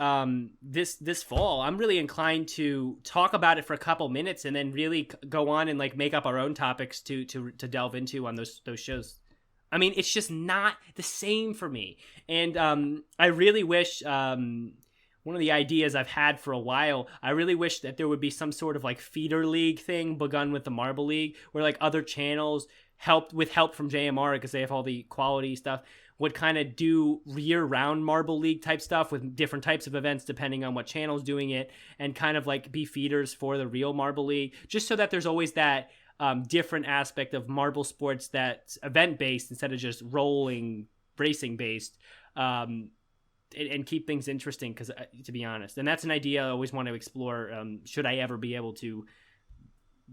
this fall, I'm really inclined to talk about it for a couple minutes and then really go on and like make up our own topics to delve into on those shows. I mean, it's just not the same for me. And I really wish one of the ideas I've had for a while, I really wish that there would be some sort of like feeder league thing begun with the Marble League, where like other channels help from JMR, because they have all the quality stuff, would kind of do year-round Marble League type stuff with different types of events depending on what channel's doing it, and kind of like be feeders for the real Marble League, just so that there's always that different aspect of marble sports that's event-based instead of just rolling racing-based, and keep things interesting, because to be honest, and that's an idea I always want to explore, should I ever be able to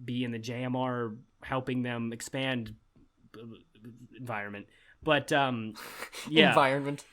be in the JMR helping them expand environment. But yeah, environment.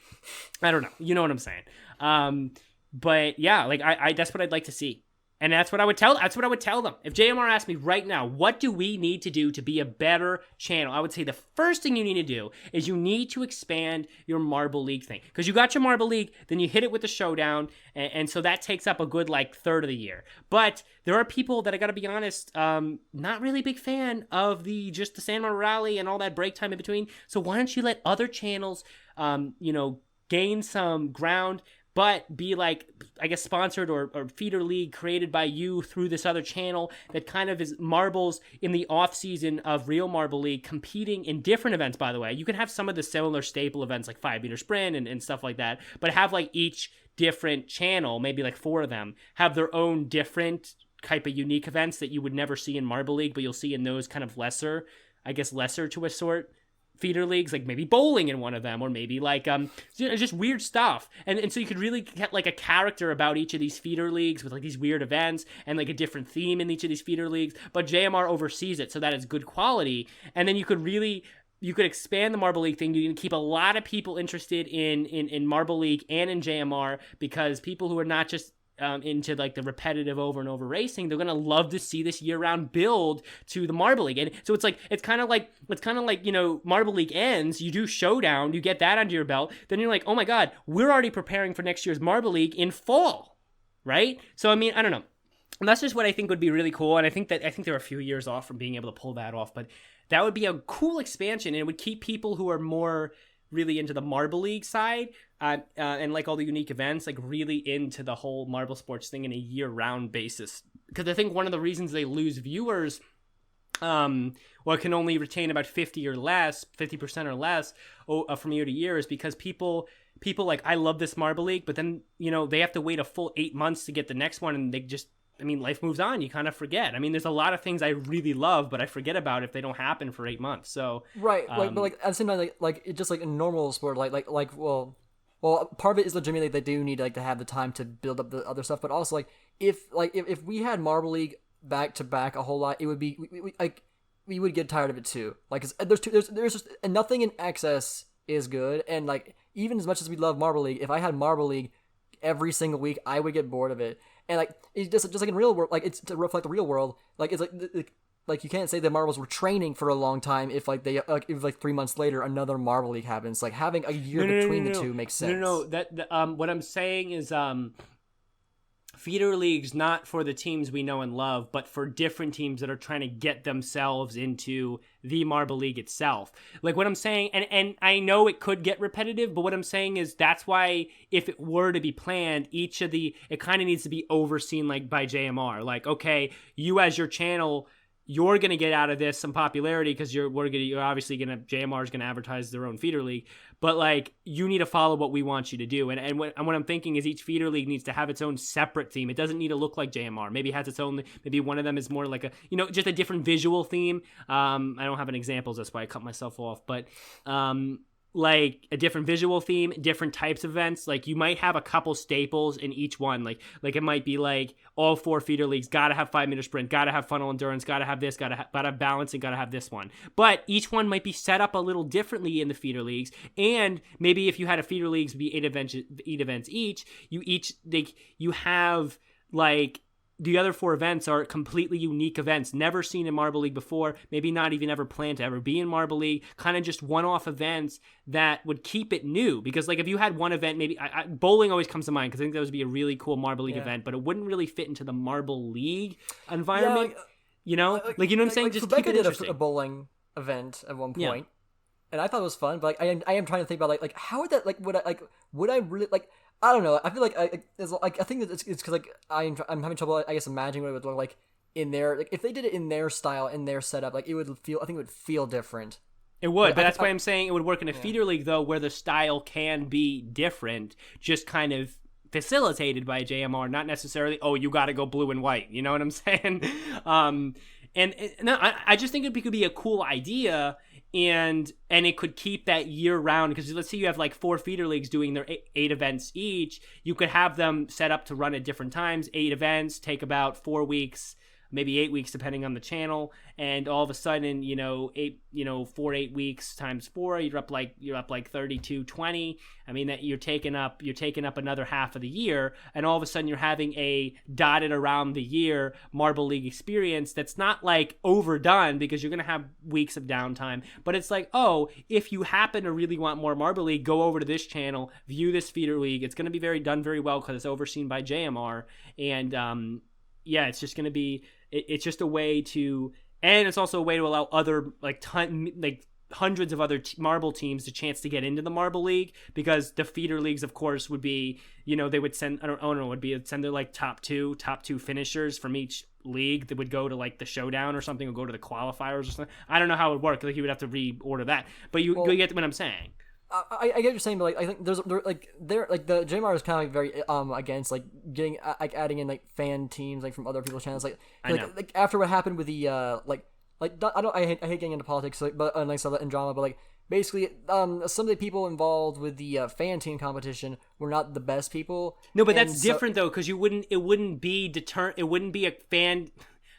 I don't know. You know what I'm saying. But yeah, like I that's what I'd like to see. And that's what I would tell them. If JMR asked me right now, what do we need to do to be a better channel? I would say the first thing you need to do is you need to expand your Marble League thing. Because you got your Marble League, then you hit it with the Showdown, and so that takes up a good like third of the year. But there are people that I gotta be honest, not really big fan of the San Marino Rally and all that break time in between. So why don't you let other channels gain some ground, but be like, I guess, sponsored or feeder league created by you through this other channel that kind of is marbles in the off season of real Marble League, competing in different events, by the way. You can have some of the similar staple events like 5-meter sprint and stuff like that, but have like each different channel, maybe like 4 of them, have their own different type of unique events that you would never see in Marble League, but you'll see in those kind of lesser to a sort feeder leagues, like maybe bowling in one of them, or maybe like just weird stuff, and so you could really get like a character about each of these feeder leagues with like these weird events and like a different theme in each of these feeder leagues, but JMR oversees it so that it's good quality. And then you could expand the Marble League thing. You can keep a lot of people interested in Marble League and in JMR, because people who are not just into like the repetitive over and over racing, they're gonna love to see this year-round build to the Marble League. And so it's kind of like Marble League ends, you do Showdown, you get that under your belt, then you're like, oh my god, we're already preparing for next year's Marble League in fall, right? So I mean, I don't know, and that's just what I think would be really cool. And I think they're a few years off from being able to pull that off, but that would be a cool expansion, and it would keep people who are more really into the Marble League side and like all the unique events, like really into the whole marble sports thing in a year-round basis. because I think one of the reasons they lose viewers, well, it can only retain about 50% or less from year to year, is because people like, I love this Marble League, but then, they have to wait a full 8 months to get the next one, and they just, life moves on. You kind of forget. There's a lot of things I really love, but I forget about if they don't happen for 8 months. So right, but like at the same time, like it just like in normal sport, well, part of it is legitimately they do need like to have the time to build up the other stuff, but also like if we had Marble League back to back a whole lot, it would be we would get tired of it too. Like, 'cause there's just, and nothing in excess is good, and like even as much as we love Marble League, if I had Marble League every single week, I would get bored of it. And like it's just like in real world, like it's to reflect the real world. Like it's like you can't say the marbles were training for a long time if like they if 3 months later another Marble League happens. Like having a year between the two makes sense. No, that what I'm saying is feeder leagues not for the teams we know and love, but for different teams that are trying to get themselves into the Marble League itself. Like what I'm saying, and I know it could get repetitive, but what I'm saying is that's why if it were to be planned, it kind of needs to be overseen like by JMR. Like, okay, you as your channel, you're going to get out of this some popularity because you're obviously going to, JMR is going to advertise their own feeder league, but like you need to follow what we want you to do. And what I'm thinking is each feeder league needs to have its own separate theme. It doesn't need to look like JMR. Maybe it has its own, maybe one of them is more like a, just a different visual theme. I don't have an example. That's why I cut myself off, but, like a different visual theme, different types of events. Like you might have a couple staples in each one. Like it might be like all 4 feeder leagues got to have 5-minute sprint, got to have funnel endurance, got to have this, got to have balance, and got to have this one. But each one might be set up a little differently in the feeder leagues. And maybe if you had a feeder leagues be 8 events each, you have like the other 4 events are completely unique events, never seen in Marble League before, maybe not even ever planned to ever be in Marble League, kind of just one-off events that would keep it new. Because like if you had one event, maybe bowling always comes to mind because I think that would be a really cool Marble League event, but it wouldn't really fit into the Marble League environment. You know what I'm saying? Just Rebecca keep it did a bowling event at one point, and I thought it was fun. But like, I am trying to think about like how would that would I really like. I don't know. I feel like I think that it's because like I'm having trouble, I guess, imagining what it would look like in their, like if they did it in their style, in their setup, like I think it would feel different. It would, but that's why I'm saying it would work in a feeder league though, where the style can be different, just kind of facilitated by JMR, not necessarily, oh, you got to go blue and white. You know what I'm saying? I just think it could be a cool idea. And it could keep that year round, because let's say you have like 4 feeder leagues doing their 8 events each. You could have them set up to run at different times, 8 events, take about 4 weeks, maybe 8 weeks depending on the channel, and all of a sudden 8 weeks times 4, you're up like 32, 20. I mean, that you're taking up another half of the year, and all of a sudden you're having a dotted around the year Marble League experience that's not like overdone, because you're gonna have weeks of downtime, but it's like, oh, if you happen to really want more Marble League, go over to this channel, view this feeder league. It's gonna be done very well because it's overseen by JMR, and it's just gonna be. It's just a way to, and it's also a way to allow other hundreds of other marble teams the chance to get into the Marble League, because the feeder leagues, of course, would be, they would send, send their like top two finishers from each league that would go to like the showdown or something, or go to the qualifiers or something. I don't know how it would work. Like you would have to reorder that, but you get what I'm saying. I get what you're saying, but like I think the JMR is kind of like very against like getting like adding in like fan teams like from other people's channels, like after what happened with the I hate getting into politics, but and drama, but like basically some of the people involved with the fan team competition were not the best people. No, but that's different though, because it wouldn't be a fan.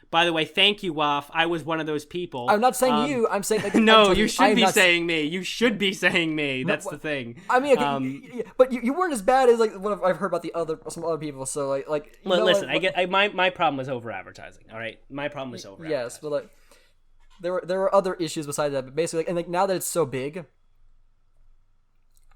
By the way, thank you, Waff. I was one of those people. I'm not saying you. I'm saying... no, you should be saying me. You should be saying me. That's the thing. I mean, but you weren't as bad as like what I've heard about some other people. So like. Listen, my problem was over advertising. All right, my problem was over. Yes, but like there were other issues besides that. But basically, and like now that it's so big,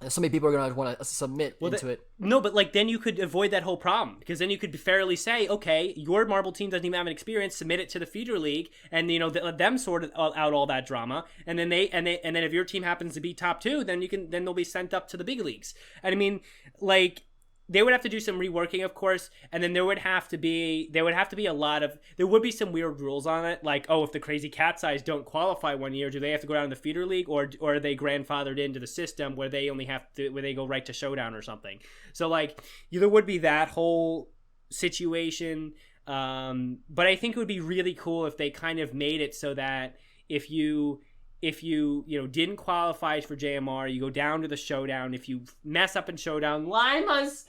so many people are going to want to submit into it. No, but like then you could avoid that whole problem, because then you could fairly say, okay, your marble team doesn't even have an experience, submit it to the feeder league, and let them sort out all that drama, and then then if your team happens to be top 2, then they'll be sent up to the big leagues. And I mean, like they would have to do some reworking, of course, and then there would have to be there would be some weird rules on it, like, oh, if the Crazy Cat's Eyes don't qualify one year, do they have to go down to the feeder league, or are they grandfathered into the system where they go right to showdown or something? So like there would be that whole situation, but I think it would be really cool if they kind of made it so that if you didn't qualify for JMR, you go down to the showdown. If you mess up in showdown, Limas,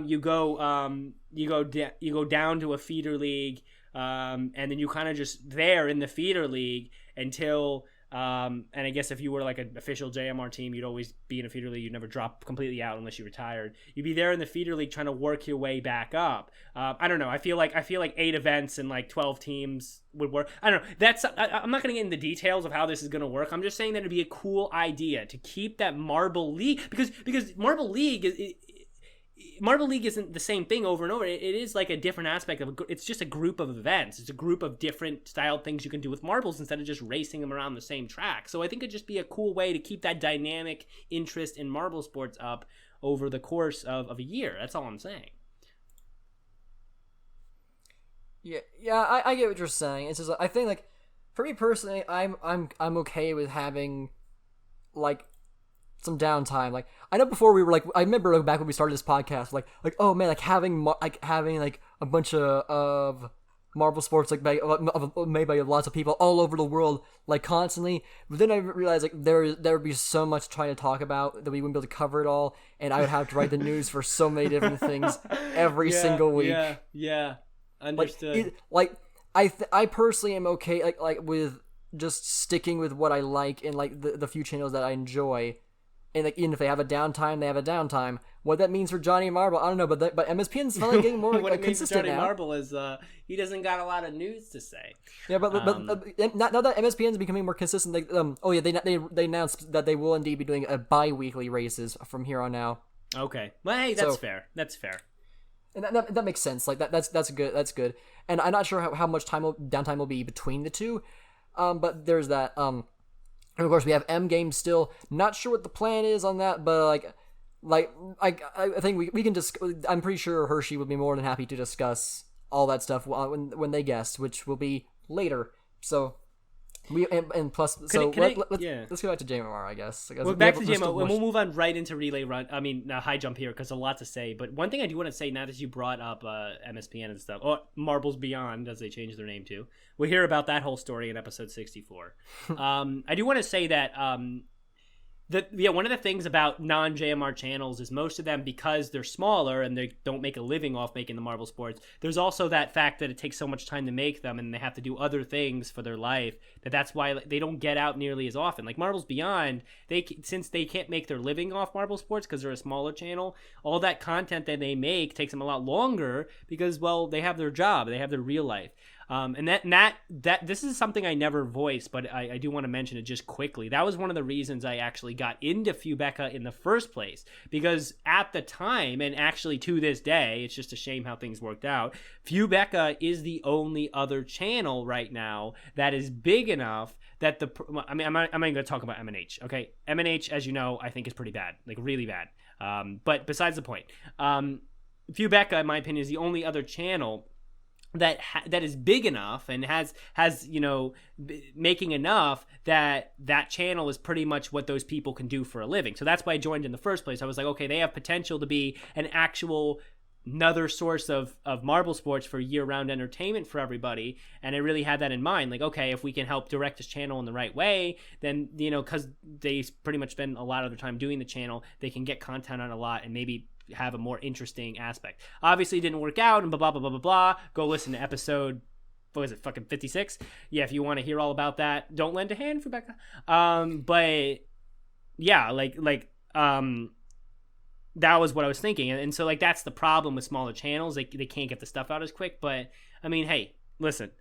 you go down to a feeder league, and then you kind of just there in the feeder league until and I guess if you were like an official JMR team, you'd always be in a feeder league. You'd never drop completely out unless you retired. You'd be there in the feeder league trying to work your way back up. I don't know. I feel like 8 events and like 12 teams would work. I don't know. I'm not going to get into the details of how this is going to work. I'm just saying that it'd be a cool idea to keep that Marble League, because Marble League isn't the same thing over and over. It is like a different aspect of it's just a group of events. It's a group of different style things you can do with marbles instead of just racing them around the same track. So I think it'd just be a cool way to keep that dynamic interest in marble sports up over the course of a year. That's all I'm saying. Yeah, I get what you're saying. It's just I think like for me personally, I'm okay with having like some downtime. Like I know before we were like, I remember like, back when we started this podcast, like oh man, like having like a bunch of marble sports like made by lots of people all over the world like constantly. But then I realized like there would be so much trying to talk about that we wouldn't be able to cover it all, and I would have to write the news for so many different things every single week. Yeah, understood. I personally am okay like with just sticking with what I like and like the few channels that I enjoy. And like, even if they have a downtime, they have a downtime. What that means for Johnny Marble, I don't know. But MSPN's finally getting more what it means consistent for Johnny now. Marble is he doesn't got a lot of news to say. Yeah, but now that MSPN's becoming more consistent, they announced that they will indeed be doing a bi-weekly races from here on now. Okay, well, hey, that's fair. That's fair. And that makes sense. Like that's good. That's good. And I'm not sure how much downtime will be between the two. But there's that. And of course, we have M Games still. Not sure what the plan is on that, but I think we can I'm pretty sure Hershey would be more than happy to discuss all that stuff when they guest, which will be later. So plus, let's go back to JMR, I guess. Well, back to JMR, and we'll move on right into relay run. I mean, high jump here because a lot to say. But one thing I do want to say now that you brought up MSPN and stuff, or Marbles Beyond, as they changed their name to, we'll hear about that whole story in episode 64. I do want to say that one of the things about non-JMR channels is most of them, because they're smaller and they don't make a living off making the marble sports, there's also that fact that it takes so much time to make them and they have to do other things for their life, that's why they don't get out nearly as often. Like Marbles Beyond, since they can't make their living off marble sports because they're a smaller channel, all that content that they make takes them a lot longer because, well, they have their job, they have their real life. And that this is something I never voiced, but I do want to mention it just quickly. That was one of the reasons I actually got into Fubeca in the first place, because at the time, and actually to this day, it's just a shame how things worked out, Fubeca is the only other channel right now that is big enough that I'm not going to talk about M&H, okay? M&H, as you know, I think is pretty bad, like really bad. But besides the point, Fubeca, in my opinion, is the only other channel that is big enough and has making enough that channel is pretty much what those people can do for a living. So that's why I joined in the first place. I was like, okay, they have potential to be an actual another source of marble sports for year-round entertainment for everybody, and I really had that in mind. Like, okay, if we can help direct this channel in the right way, then because they pretty much spend a lot of their time doing the channel, they can get content on a lot and maybe have a more interesting aspect. Obviously, it didn't work out, and blah blah blah blah blah blah. Go listen to episode, what was it, fucking 56? Yeah, if you want to hear all about that, don't lend a hand, Rebecca. But yeah, that was what I was thinking, and so like that's the problem with smaller channels. They can't get the stuff out as quick. But I mean, hey, listen.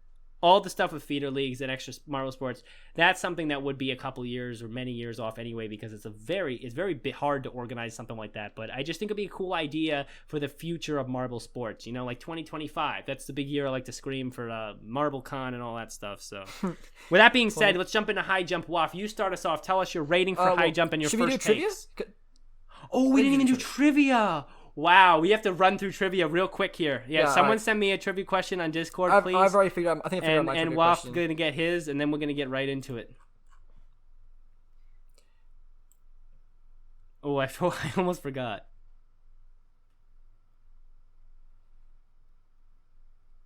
All the stuff with feeder leagues and extra marble sports, that's something that would be a couple years or many years off anyway, because it's very hard to organize something like that. But I just think it'd be a cool idea for the future of marble sports, like 2025. That's the big year I like to scream for MarbleCon and all that stuff. So with that being said, let's jump into high jump. Waff, you start us off. Tell us your rating for high jump and your first takes. Trivia? Oh, we didn't even do trivia. Wow, we have to run through trivia real quick here. Yeah, someone right. send me a trivia question on Discord, please. I've already figured out. I think I figured out my and trivia Waff's question. going to get his, and then we're going to get right into it. Oh, I almost forgot.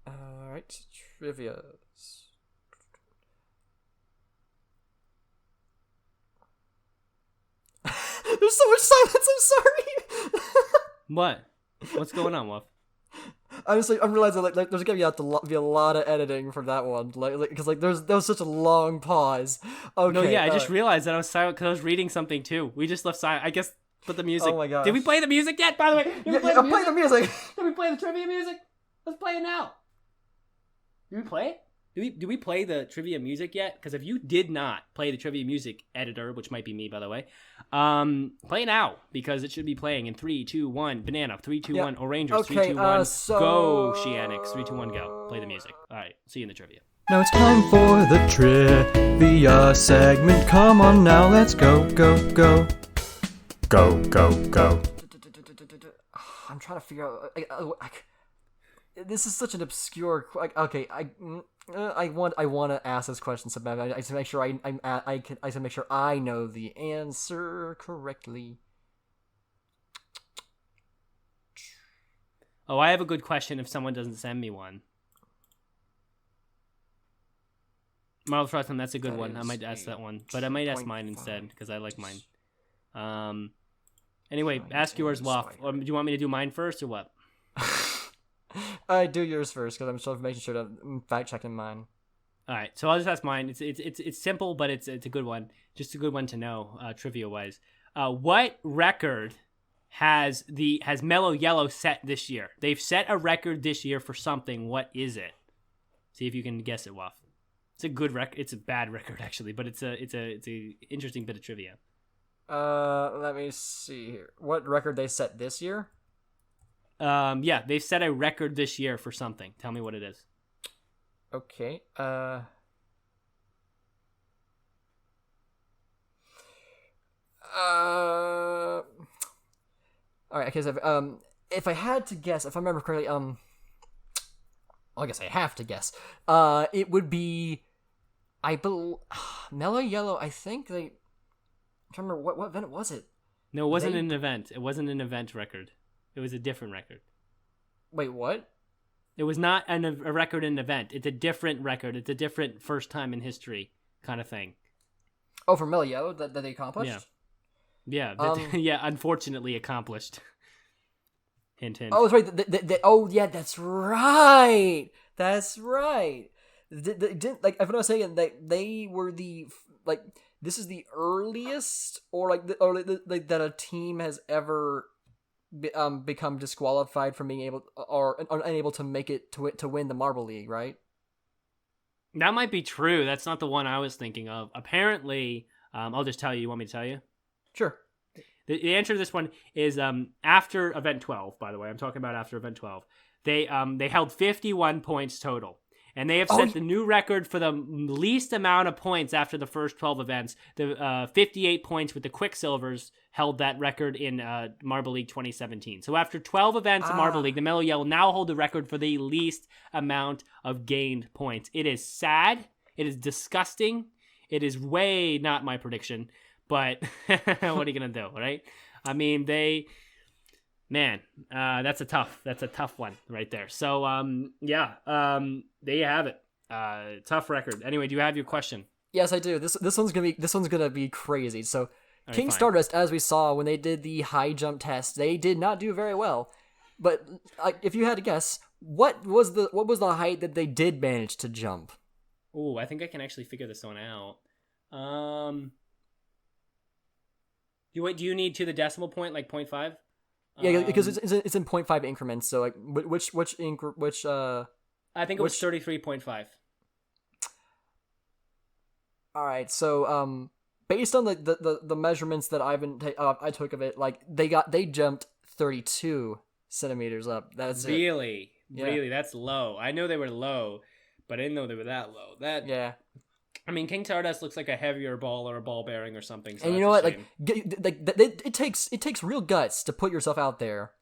All right, trivia. There's so much silence. I'm sorry. What? What's going on, Waff? Honestly, I'm realizing like there's gonna be a lot of editing for that one, because there was such a long pause. Okay. No, yeah, I just realized that I was silent because I was reading something too. We just left silent. I guess put the music. Oh my gosh. Did we play the music yet? By the way, I'm playing the music. Did we play the trivia music? Let's play it now. Did we play it? Did we play the trivia music yet? Because if you did not play the trivia music editor, which might be me, by the way, play now because it should be playing in 3, 2, 1. Banana. 3, 2, 1. Orangers. Okay, 3, 2, 1. so... Go, Shianix. 3, 2, 1. Go. Play the music. All right. See you in the trivia. Now it's time for the trivia segment. Come on now, let's go. I'm trying to figure out. This is such an obscure. Okay, I want to ask this question so bad. I to make sure I to make sure I know the answer correctly. Oh, I have a good question if someone doesn't send me one. Marvel Frostman, that's a good one. I might ask that one, but I might ask mine instead because I like mine. Anyway, ask yours, Waff. Or do you want me to do mine first or what? I do yours first because I'm still making sure to fact checking mine. All right, so I'll just ask mine. It's simple, but it's a good one. Just a good one to know, trivia wise. What record has Mellow Yellow set this year? They've set a record this year for something. What is it? See if you can guess it, Waff. It's a good record. It's a bad record actually, but it's a interesting bit of trivia. Let me see here. What record they set this year? Yeah, they've set a record this year for something. Tell me what it is. Okay. All right. Okay. So, if I had to guess, if I remember correctly, I guess I have to guess. It would be, Mellow Yellow. I think they. I'm trying to remember what event was it? No, it wasn't an event. It wasn't an event record. It was a different record. Wait, what? It was not a record in an event. It's a different record. It's a different first time in history kind of thing. Oh, for Mellow Yellow that they accomplished? Yeah. Yeah, unfortunately accomplished. Hint, hint. Oh, that's right. Oh, yeah, that's right. That's right. Like, if I was saying, they were the, like, this is the earliest, or that a team has ever become disqualified from being able or unable to make it to win the Marble League, right? That might be true. That's not the one I was thinking of. Apparently, I'll just tell you. You want me to tell you? Sure. The answer to this one is after Event 12, by the way. I'm talking about after Event 12. They held 51 points total. And they have set the new record for the least amount of points after the first 12 events. The 58 points with the Quicksilvers held that record in Marble League 2017. So after 12 events in Marble League, the Mellow Yellow now hold the record for the least amount of gained points. It is sad. It is disgusting. It is way not my prediction. But what are you going to do, right? I mean, that's a tough one right there. So, there you have it. Tough record. Anyway, do you have your question? Yes, I do. This one's gonna be crazy. So, right, King fine. Stardust, as we saw when they did the high jump test, they did not do very well. But if you had to guess, what was the height that they did manage to jump? Oh, I think I can actually figure this one out. Do you need to the decimal point, like 0.5? Yeah, because it's in 0.5 increments. So like, which I think it was 33.5. All right, so based on the measurements that I took of it, like they jumped 32 centimeters up. That's really, Yeah. really, that's low. I know they were low, but I didn't know they were that low. Yeah. I mean, King Stardust looks like a heavier ball or a ball bearing or something. So And you know what? Like, it takes real guts to put yourself out there.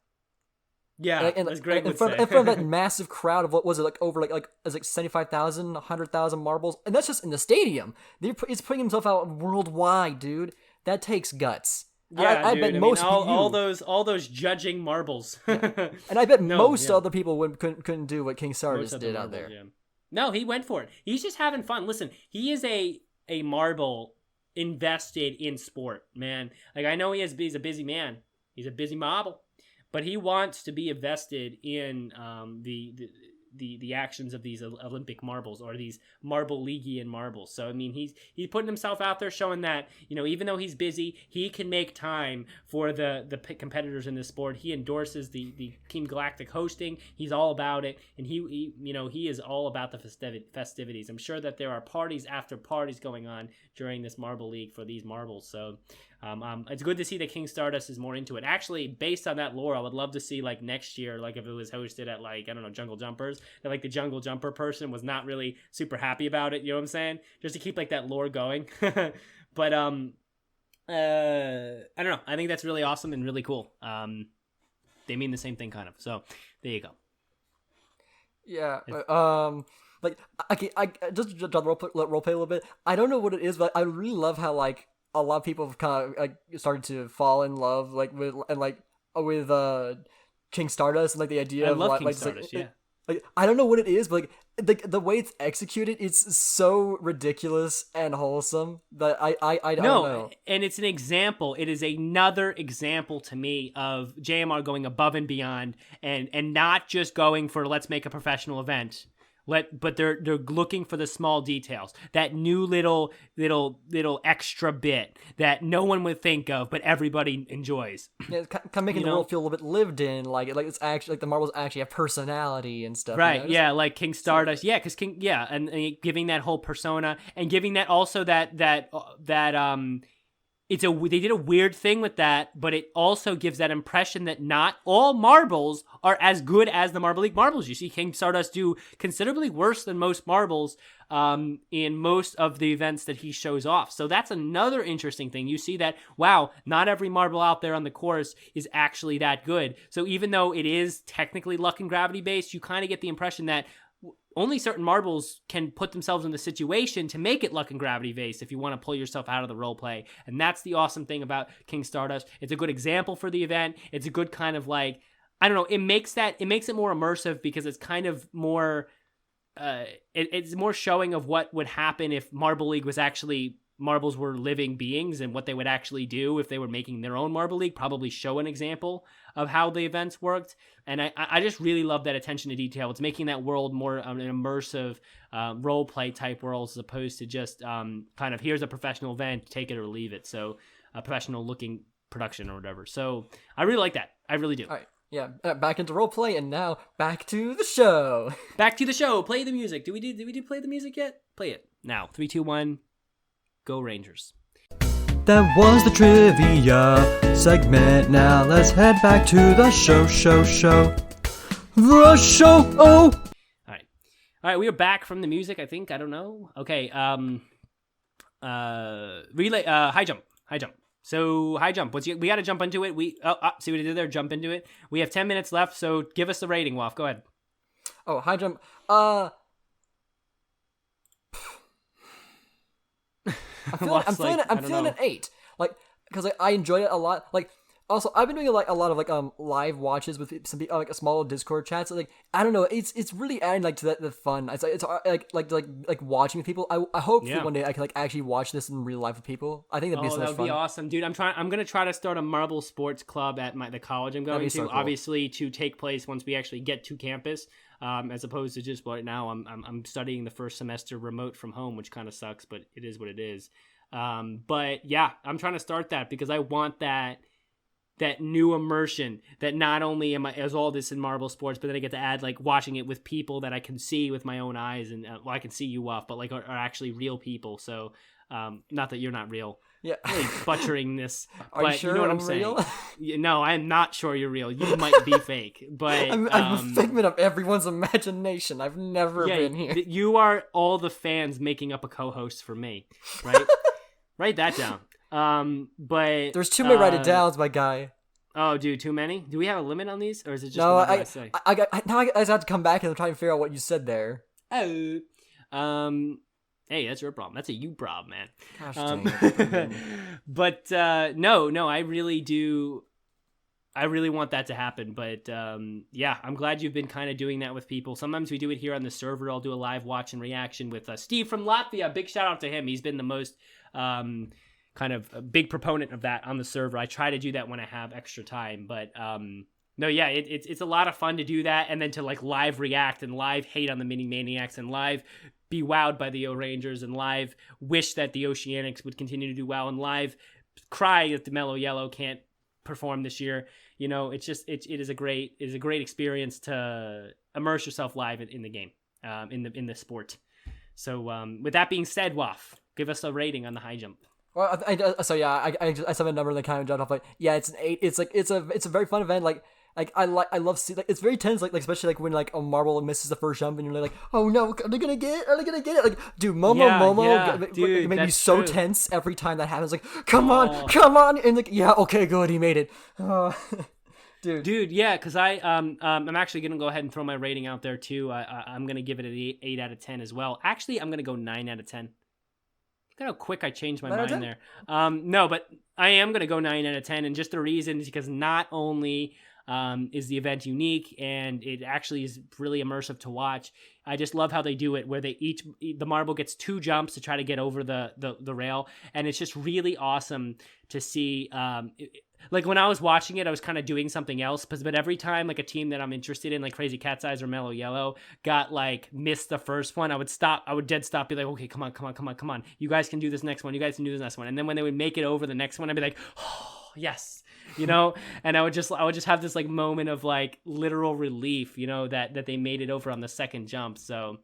Yeah, as Greg would say. In front of that massive crowd of what was it, like over like is it 75,000, 100,000 marbles, and that's just in the stadium. He's putting himself out worldwide, dude. That takes guts. Yeah, I dude, bet most all those judging marbles. and I bet most other people couldn't do what King Stardust did out there. Yeah. No, he went for it. He's just having fun. Listen, he is a marble invested in sport, man. Like, I know he's a busy man. He's a busy marble. But he wants to be invested in the actions of these Olympic marbles or these Marble Leagueian marbles. So I mean, he's putting himself out there, showing that, you know, even though he's busy, he can make time for the competitors in this sport. He endorses the Team Galactic hosting. He's all about it, and he is all about the festivities. I'm sure that there are parties after parties going on during this Marble League for these marbles. So. It's good to see that King Stardust is more into it. Actually, based on that lore, I would love to see, like, next year, like, if it was hosted at, like, I don't know, Jungle Jumpers, that, like, the Jungle Jumper person was not really super happy about it, you know what I'm saying? Just to keep, like, that lore going. But, I don't know. I think that's really awesome and really cool. They mean the same thing, kind of. So, there you go. Yeah, like, I just roleplay a little bit. I don't know what it is, but I really love how, like, a lot of people have kind of like started to fall in love with King Stardust and like the idea of love King like Stardust, yeah. Like, I don't know what it is, but like the way it's executed, it's so ridiculous and wholesome that I don't know. And it's an example. It is another example to me of JMR going above and beyond and not just going for let's make a professional event. But they're looking for the small details, that new little extra bit that no one would think of, but everybody enjoys. Yeah, it's kind of making the world feel a little bit lived in, like it's actually like the marbles actually have personality and stuff. Right? You know? Yeah, like King Stardust. Yeah, because King. Yeah, and giving that whole persona and giving that also that they did a weird thing with that, but it also gives that impression that not all marbles are as good as the Marble League marbles. You see King Stardust do considerably worse than most marbles in most of the events that he shows off. So that's another interesting thing. You see that, wow, not every marble out there on the course is actually that good. So even though it is technically luck and gravity based, you kind of get the impression that only certain marbles can put themselves in the situation to make it luck and gravity based if you want to pull yourself out of the role play. And that's the awesome thing about King Stardust. It's a good example for the event. It's a good kind of like, I don't know, it makes it more immersive because it's kind of more, it's more showing of what would happen if Marble League was actually, marbles were living beings and what they would actually do if they were making their own Marble League, probably show an example of how the events worked. And I just really love that attention to detail. It's making that world more an immersive role play type world as opposed to just kind of here's a professional event, take it or leave it. So a professional looking production or whatever. So I really like that. I really do. All right. Yeah, back into role play, and now back to the show. Back to the show. Play the music. Did we play the music yet? Play it now. 3, 2, 1. Go Rangers. That was the trivia segment. Now let's head back to the show. The show. Oh. All right. We are back from the music. I think. I don't know. Okay. Relay. High jump. So high jump. We got to jump into it. See what I did there? Jump into it. We have 10 minutes left. So give us the rating, Waff. Go ahead. Oh, high jump. I'm feeling an 8, like, because I enjoyed it a lot. Like, also I've been doing like a lot of like live watches with some like a small Discord chats. So, like, I don't know, it's really adding like to the fun. It's like watching with people. I hope that one day I can like actually watch this in real life with people. I think that'd be so much fun. That would be awesome, dude. I'm gonna try to start a marble sports club at the college I'm going to. So cool. Obviously, to take place once we actually get to campus. As opposed to just right now, I'm studying the first semester remote from home, which kind of sucks, but it is what it is. But yeah, I'm trying to start that because I want that new immersion that not only is all this in marble sports, but then I get to add like watching it with people that I can see with my own eyes, and I can see you off, but like are actually real people. So not that you're not real. Yeah, really butchering this. Are you sure? You know what I'm saying? Real? No, I'm not sure you're real. You might be fake, but I'm a figment of everyone's imagination. I've never been here. You are all the fans making up a co-host for me, right? Write that down. But there's too many write it downs, my guy. Oh, dude, too many? Do we have a limit on these, or is it just No, whatever I say? now I just have to come back and try and figure out what you said there. Oh, hey, that's your problem. That's a you problem, man. Gosh dang it. But no, I really do. I really want that to happen, but yeah, I'm glad you've been kind of doing that with people. Sometimes we do it here on the server. I'll do a live watch and reaction with Steve from Latvia. Big shout out to him. He's been the most kind of a big proponent of that on the server. I try to do that when I have extra time, but no, yeah, it's a lot of fun to do that, and then to like live react and live hate on the Mini Maniacs and live be wowed by the O Rangers and live wish that the Oceanics would continue to do well and live cry that the Mellow Yellow can't perform this year. You know, it is a great experience to immerse yourself live in the game, in the sport. So with that being said, Waff, give us a rating on the high jump. Well, I just have a number that kind of jumped off. Like, yeah, it's an 8. It's like it's a very fun event. Like I love see, like, it's very tense. Like especially like when like a marble misses the first jump and you're like, oh no, are they gonna get it? Like, dude, Momo dude, made me so tense every time that happens. Like, come on, and like, yeah, okay, good, he made it. Dude, yeah, because I'm actually gonna go ahead and throw my rating out there too. I'm gonna give it an 8 out of 10 as well. Actually, I'm gonna go 9 out of 10. Look at how quick I changed my mind there. No, but I am gonna go 9 out of 10, and just the reason is because not only is the event unique and it actually is really immersive to watch. I just love how they do it, where the marble gets 2 jumps to try to get over the rail, and it's just really awesome to see. Like when I was watching it, I was kind of doing something else, but every time like a team that I'm interested in, like Crazy Cat's Eyes or Mellow Yellow, got like missed the first one, I would dead stop, be like, okay, come on, you guys can do this next one, you guys can do this next one, and then when they would make it over the next one, I'd be like, oh yes, you know, and I would just have this like moment of like literal relief, you know, that they made it over on the second jump. So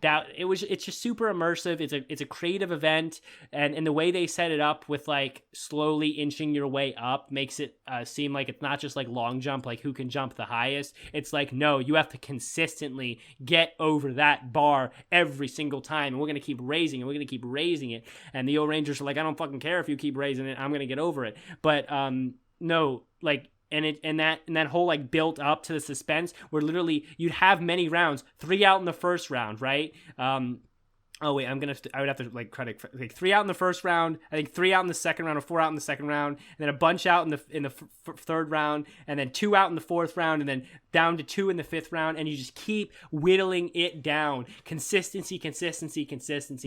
it's just super immersive. It's a creative event, and the way they set it up with like slowly inching your way up makes it seem like it's not just like long jump, like who can jump the highest. It's like, no, you have to consistently get over that bar every single time, and we're gonna keep raising it, and the O Rangers are like, I don't fucking care if you keep raising it, I'm gonna get over it. But no, like. And that whole like built up to the suspense where literally you'd have many rounds, 3 out in the first round, right? Oh wait, I would have to like credit like 3 out in the first round, I think 3 out in the second round, or 4 out in the second round, and then a bunch out in the third round, and then 2 out in the fourth round, and then down to 2 in the fifth round, and you just keep whittling it down, consistency,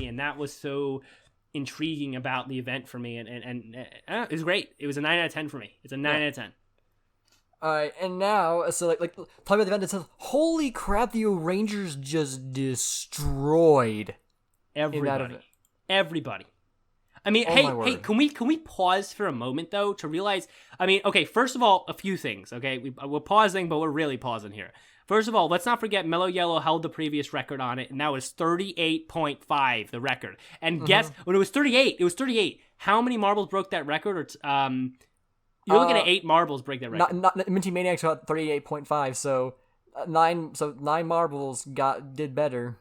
and that was so intriguing about the event for me, and it was great. It was a 9 out of 10 for me. It's a 9 out of 10. Alright, and now, so like talking about the event, it says, holy crap, the Rangers just destroyed everybody. I mean, hey, can we pause for a moment though to realize? I mean, okay, first of all, a few things. Okay, we're pausing, but we're really pausing here. First of all, let's not forget Mellow Yellow held the previous record on it, and that was 38.5, the record. And guess when it was 38, it was 38. How many marbles broke that record? Or you're looking at 8 marbles break that record. Not Minty Maniacs got 38.5, so 9 marbles did better.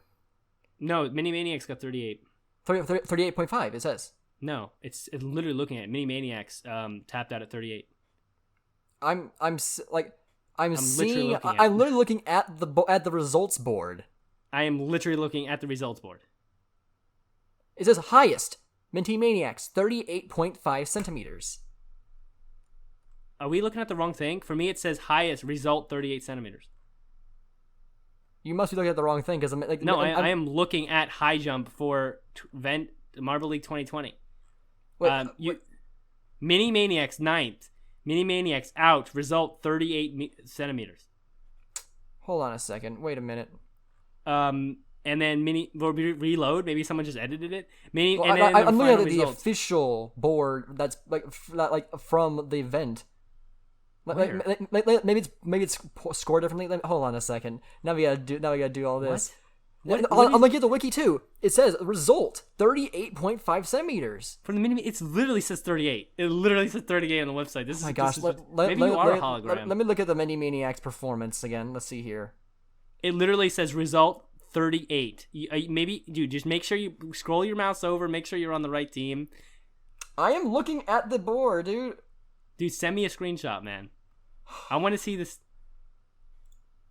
No, Mini Maniacs got 38. 38.5, it says. No, it's literally looking at it. Mini Maniacs tapped out at 38. I'm literally looking at the results board. I am literally looking at the results board. It says highest Minty Maniacs 38.5 centimeters. Are we looking at the wrong thing? For me, it says highest result 38 centimeters. You must be looking at the wrong thing because I am looking at high jump for Marble League 2020. Mini Maniacs 9th. Mini Maniacs out. Result 38 centimeters. Hold on a second. Wait a minute. And then reload. Maybe someone just edited it. I'm looking at the official board that's like from the event. Maybe it's scored differently. Hold on a second. Now we gotta do all this. What I'm looking at the wiki too. It says result 38.5 centimeters. From the mini, it literally says 38. It literally says 38 on the website. Oh my gosh! Maybe you are a hologram. Let me look at the Mini Maniacs performance again. Let's see here. It literally says result 38. Maybe, dude, just make sure you scroll your mouse over. Make sure you're on the right team. I am looking at the board, dude. Dude, send me a screenshot, man. I want to see this.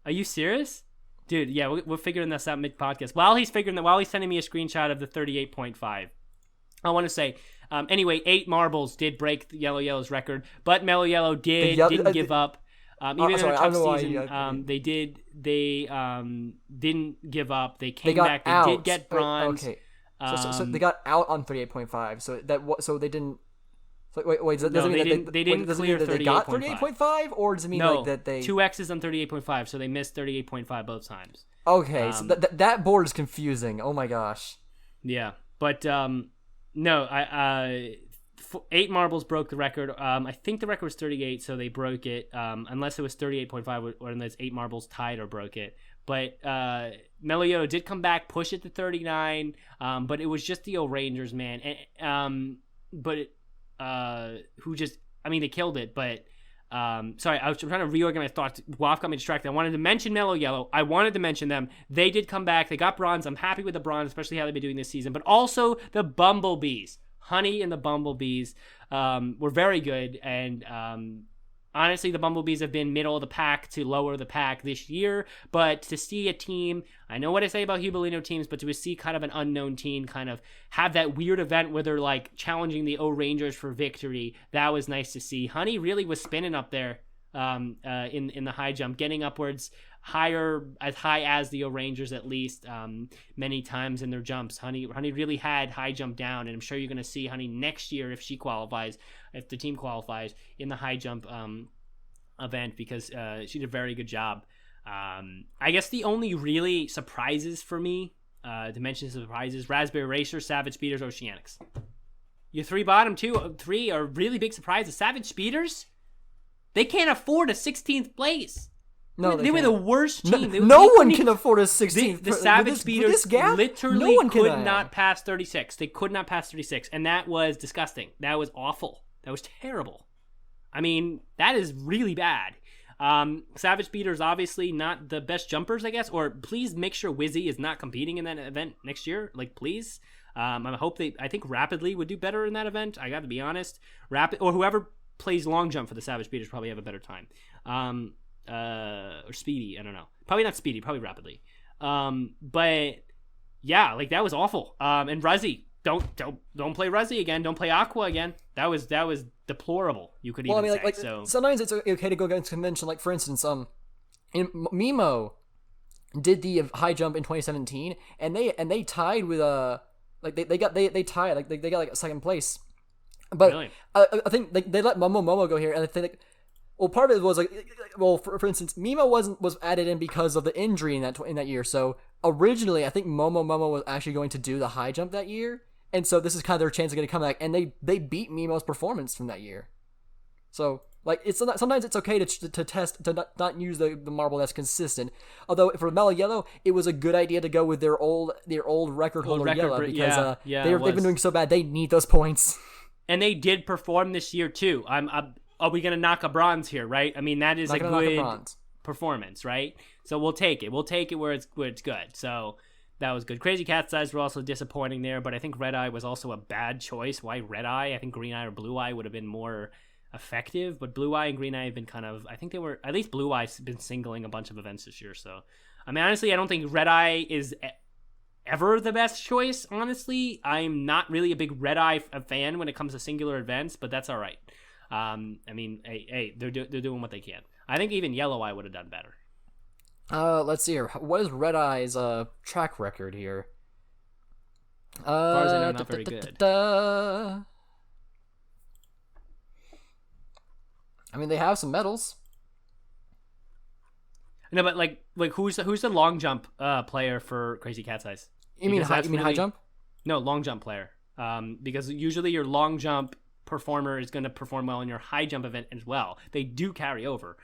Are you serious? Dude, yeah, we're figuring this out mid-podcast. While he's sending me a screenshot of the 38.5, I want to say, anyway, 8 marbles did break the Yellow Yellow's record, but Mellow Yellow didn't give up. Even in a tough season, they didn't give up. They came back. They did get bronze. Okay, so they got out on 38.5. So they didn't. So wait. Does it mean they didn't clear 38.5. They got 38.5, or does it mean that they 2 X's on 38.5? So they missed 38.5 both times. Okay, so that board is confusing. Oh my gosh. Yeah, but no, 8 marbles broke the record. I think the record was 38, so they broke it. Unless it was 38.5, or unless 8 marbles tied or broke it. But Mellow Yellow did come back, push it to 39. But it was just the old Rangers, man. Who just, I mean, they killed it. But sorry, I was trying to reorganize thoughts. Waff got me distracted. I wanted to mention Mellow Yellow. I wanted to mention them. They did come back. They got bronze. I'm happy with the bronze, especially how they've been doing this season. But also the Bumblebees. Honey and the Bumblebees were very good, and honestly, the Bumblebees have been middle of the pack to lower the pack this year. But to see a team, I know what I say about Hubelino teams, but to see kind of an unknown team kind of have that weird event where they're like challenging the O Rangers for victory, that was nice to see. Honey really was spinning up there in the high jump, getting upwards as high as the O Rangers at least many times in their jumps. Honey really had high jump down, and I'm sure you're going to see Honey next year if the team qualifies in the high jump event, because she did a very good job. I guess the only really surprises for me, to mention surprises, Raspberry Racer, Savage Speeders, Oceanics. Your 3 bottom 3 are really big surprises. Savage Speeders, they can't afford a 16th place. No, they were the worst team. No one can afford a 16th. The Savage Speeders literally could not pass 36. They could not pass 36, and that was disgusting. That was awful. That was terrible. I mean, that is really bad. Savage Speeders obviously not the best jumpers, I guess. Or please make sure Wizzy is not competing in that event next year. Like, please. I think Rapidly would do better in that event. I got to be honest. Or whoever plays long jump for the Savage Speeders probably have a better time. Or Speedy, I don't know. Probably not Speedy, probably Rapidly. But yeah, like that was awful. And Ruzzy, don't play Ruzzy again. Don't play Aqua again. That was deplorable. You could even say. So sometimes it's okay to go against convention. Like for instance, Mimo did the high jump in 2017, and they tied with they tied like they got like a second place. But really? I think they let Momo go here, and I think. Well, part of it was for instance, Mimo was added in because of the injury in that year. So originally, I think Momo was actually going to do the high jump that year, and so this is kind of their chance of getting to come back. And they beat Mimo's performance from that year. So like sometimes it's okay to test to not use the marble that's consistent. Although for Mellow Yellow, it was a good idea to go with their old record holder Yellow because they've been doing so bad. They need those points. And they did perform this year too. Are we going to knock a bronze here, right? I mean, that is a good performance, right? So we'll take it. We'll take it where it's good. So that was good. Crazy Cat's Eyes were also disappointing there, but I think Red Eye was also a bad choice. Why Red Eye? I think Green Eye or Blue Eye would have been more effective, but Blue Eye and Green Eye have been kind of, I think they were, at least Blue Eye's been singling a bunch of events this year. So, I mean, honestly, I don't think Red Eye is ever the best choice, honestly. I'm not really a big Red Eye fan when it comes to singular events, but that's all right. I mean, hey, they're doing what they can. I think even Yellow Eye would have done better. Let's see here. What is Red Eye's track record here? As far as I know, not very good. I mean, they have some medals. No, but like who's the long jump player for Crazy Cat's Eyes? You mean high jump? No, long jump player. Because usually your long jump performer is going to perform well in your high jump event as well. They do carry over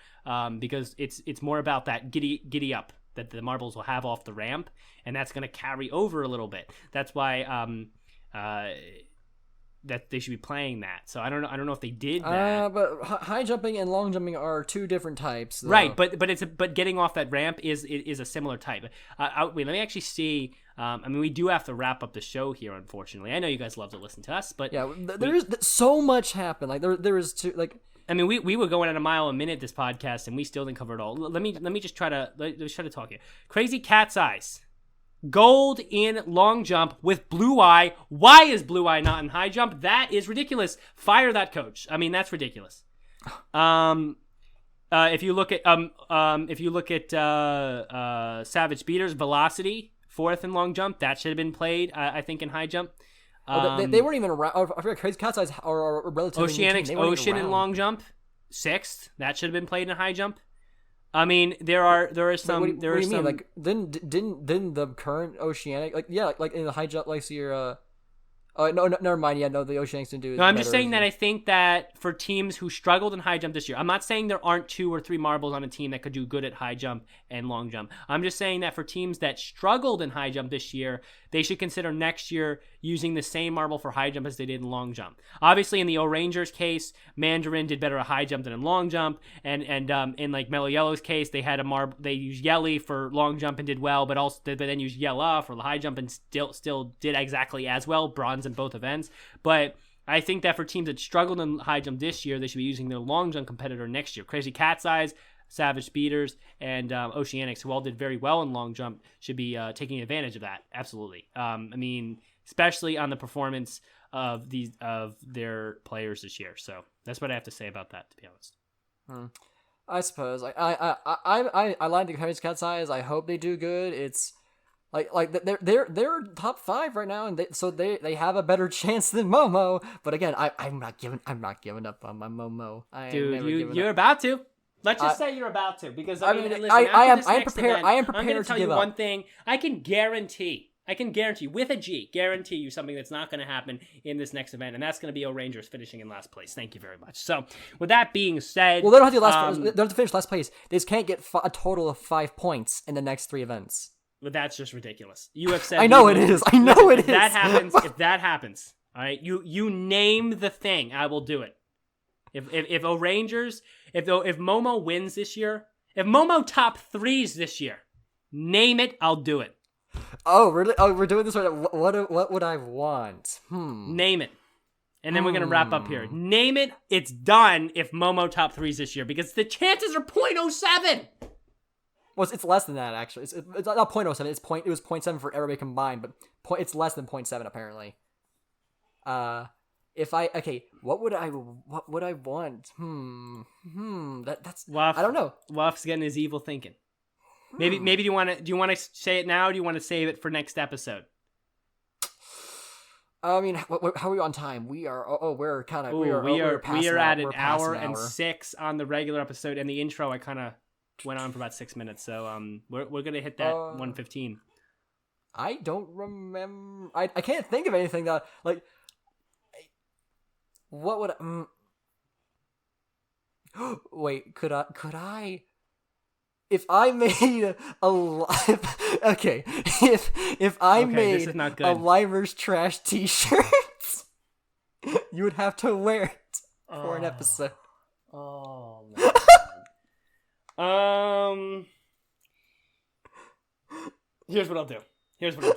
because it's more about that giddy up that the marbles will have off the ramp, and that's going to carry over a little bit. That's why that they should be playing that. So I don't know if they did that. But high jumping and long jumping are two different types, though. Right? But getting off that ramp is a similar type. Wait, let me actually see. I mean, we do have to wrap up the show here, unfortunately. I know you guys love to listen to us, but yeah, there is so much happened. Like there is two, like I mean, we were going at a mile a minute this podcast, and we still didn't cover it all. Let me just try to talk here. Crazy Cat's Eyes, gold in long jump with Blue Eye. Why is Blue Eye not in high jump? That is ridiculous. Fire that coach. I mean, that's ridiculous. If you look at Savage Beaters, Velocity, fourth in long jump, that should have been played. I think in high jump. They weren't even around. I forgot, Crazy Cat's Eyes are relatively Oceanics, Ocean in long jump, sixth. That should have been played in high jump. I mean, there is some. What do you mean? Like, didn't the current Oceanic, like in the high jump, like your no, never mind. Yeah, no, the Oceanics didn't do it. No, I'm just saying that I think that for teams who struggled in high jump this year, I'm not saying there aren't 2 or 3 marbles on a team that could do good at high jump and long jump. I'm just saying that for teams that struggled in high jump this year, they should consider next year using the same marble for high jump as they did in long jump. Obviously, in the O-Rangers case, Mandarin did better at high jump than in long jump, and in like Mellow Yellow's case, they had they used Yelly for long jump and did well, but then used Yella for the high jump and still did exactly as well, bronze in both events. But I think that for teams that struggled in high jump this year, they should be using their long jump competitor next year. Crazy Cat's Eyes, Savage Speeders, and Oceanics, who all did very well in long jump, should be taking advantage of that. Absolutely. I mean, especially on the performance of their players this year. So that's what I have to say about that, to be honest. I suppose. I like the Crazy Cat's Eyes. I hope they do good. It's like they're top 5 right now, and they have a better chance than Momo. But again, I'm not giving up on my Momo. Dude, you're about to. Let's just say you're about to, because I mean, listen, I am prepared. I am I'm prepared going to to tell give you up. one thing. I can guarantee with a G, guarantee you something that's not going to happen in this next event, and that's going to be O-Rangers finishing in last place. Thank you very much. So, with that being said, Well, they don't have to last. They don't have to finish last place. They just can't get a total of 5 points in the next 3 events. but that's just ridiculous. You have said I know it is. I know it is. If that happens, all right, you name the thing, I will do it. If O-Rangers, if Momo wins this year, if Momo top 3s this year, name it, I'll do it. Oh, really? Oh, we're doing this right now. What would I want? Name it. And then we're going to wrap up here. Name it, it's done if Momo top 3s this year, because the chances are 0.07. Well, it's less than that, actually. It's not 0.07. It was 0.7 for everybody combined, but it's less than 0.7 apparently. What would I want? That's Waff, I don't know. Waff's getting his evil thinking. Maybe do you want to say it now, or do you want to save it for next episode? I mean, how are we on time? We are. We're kind of. We are at an hour and 6 on the regular episode, and the intro I kind of went on for about 6 minutes. So we're gonna hit that 1:15. I don't remember. I can't think of anything that like. What would wait? Could I? If I made okay, if I made a Limers Trash T-shirt, you would have to wear it for an episode. Oh man. Here's what I'll do. I'm gonna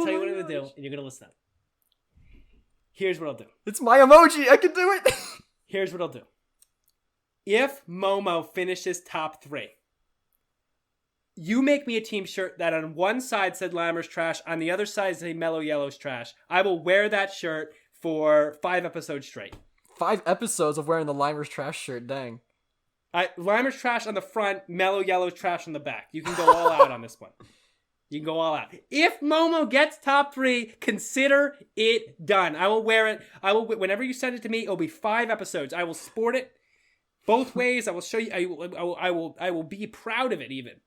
tell you what I'm gonna do, and you're gonna listen up. Here's what I'll do. It's my emoji. I can do it. Here's what I'll do. If Momo finishes top 3, you make me a team shirt that on one side said Limers Trash, on the other side said Mellow Yellow's Trash. I will wear that shirt for 5 episodes straight. 5 episodes of wearing the Limers Trash shirt, dang. Limers Trash on the front, Mellow Yellow's Trash on the back. You can go all out on this one. You can go all out. If Momo gets top 3, consider it done. I will wear it. Whenever you send it to me, it'll be 5 episodes. I will sport it both ways. I will show you. I will be proud of it even.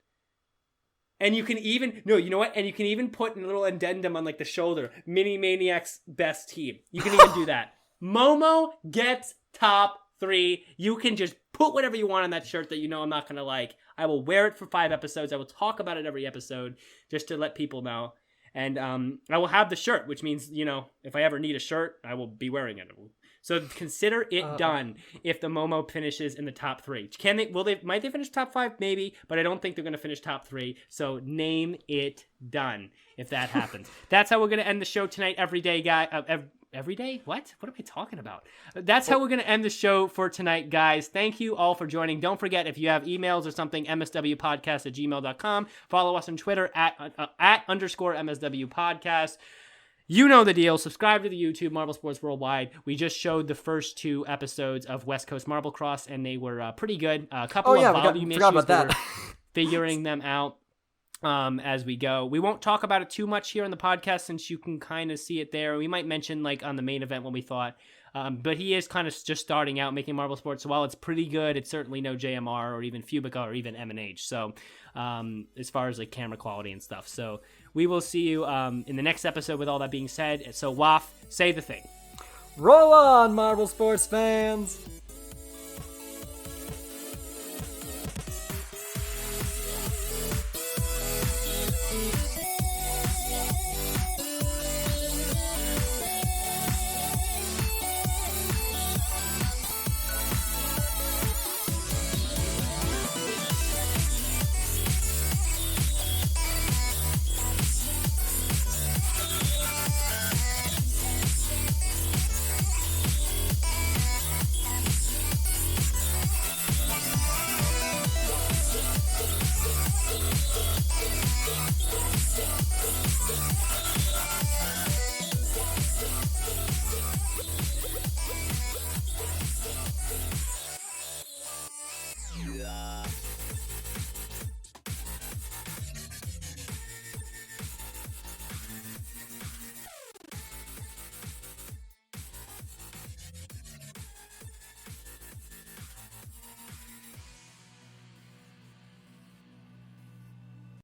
And you can even you know what? And you can even put a little addendum on like the shoulder. Mini Maniac's best team. You can even do that. Momo gets top 3. You can just put whatever you want on that shirt that you know I'm not gonna like. I will wear it for 5 episodes. I will talk about it every episode just to let people know. And I will have the shirt, which means, if I ever need a shirt, I will be wearing it. So consider it done if the Momo finishes in the top 3. Might they finish top 5? Maybe, but I don't think they're going to finish top 3. So name it done if that happens. That's how we're going to end the show tonight. Every day, guy. every day? What am I talking about? That's how we're going to end the show for tonight, guys. Thank you all for joining. Don't forget, if you have emails or something, mswpodcast@gmail.com. Follow us on Twitter at _MSW podcast. You know the deal. Subscribe to the YouTube, Marble Sports Worldwide. We just showed the first 2 episodes of West Coast Marble Cross, and they were pretty good. A couple of volume issues. About that. We're figuring them out as we go. We won't talk about it too much here on the podcast since you can kind of see it there. We might mention like on the main event when we thought. But he is kind of just starting out making Marble Sports. So while it's pretty good, it's certainly no JMR or even Fubica or even M&H. So as far as like camera quality and stuff. So we will see you in the next episode with all that being said. So Waf, say the thing. Roll on, Marble Sports fans!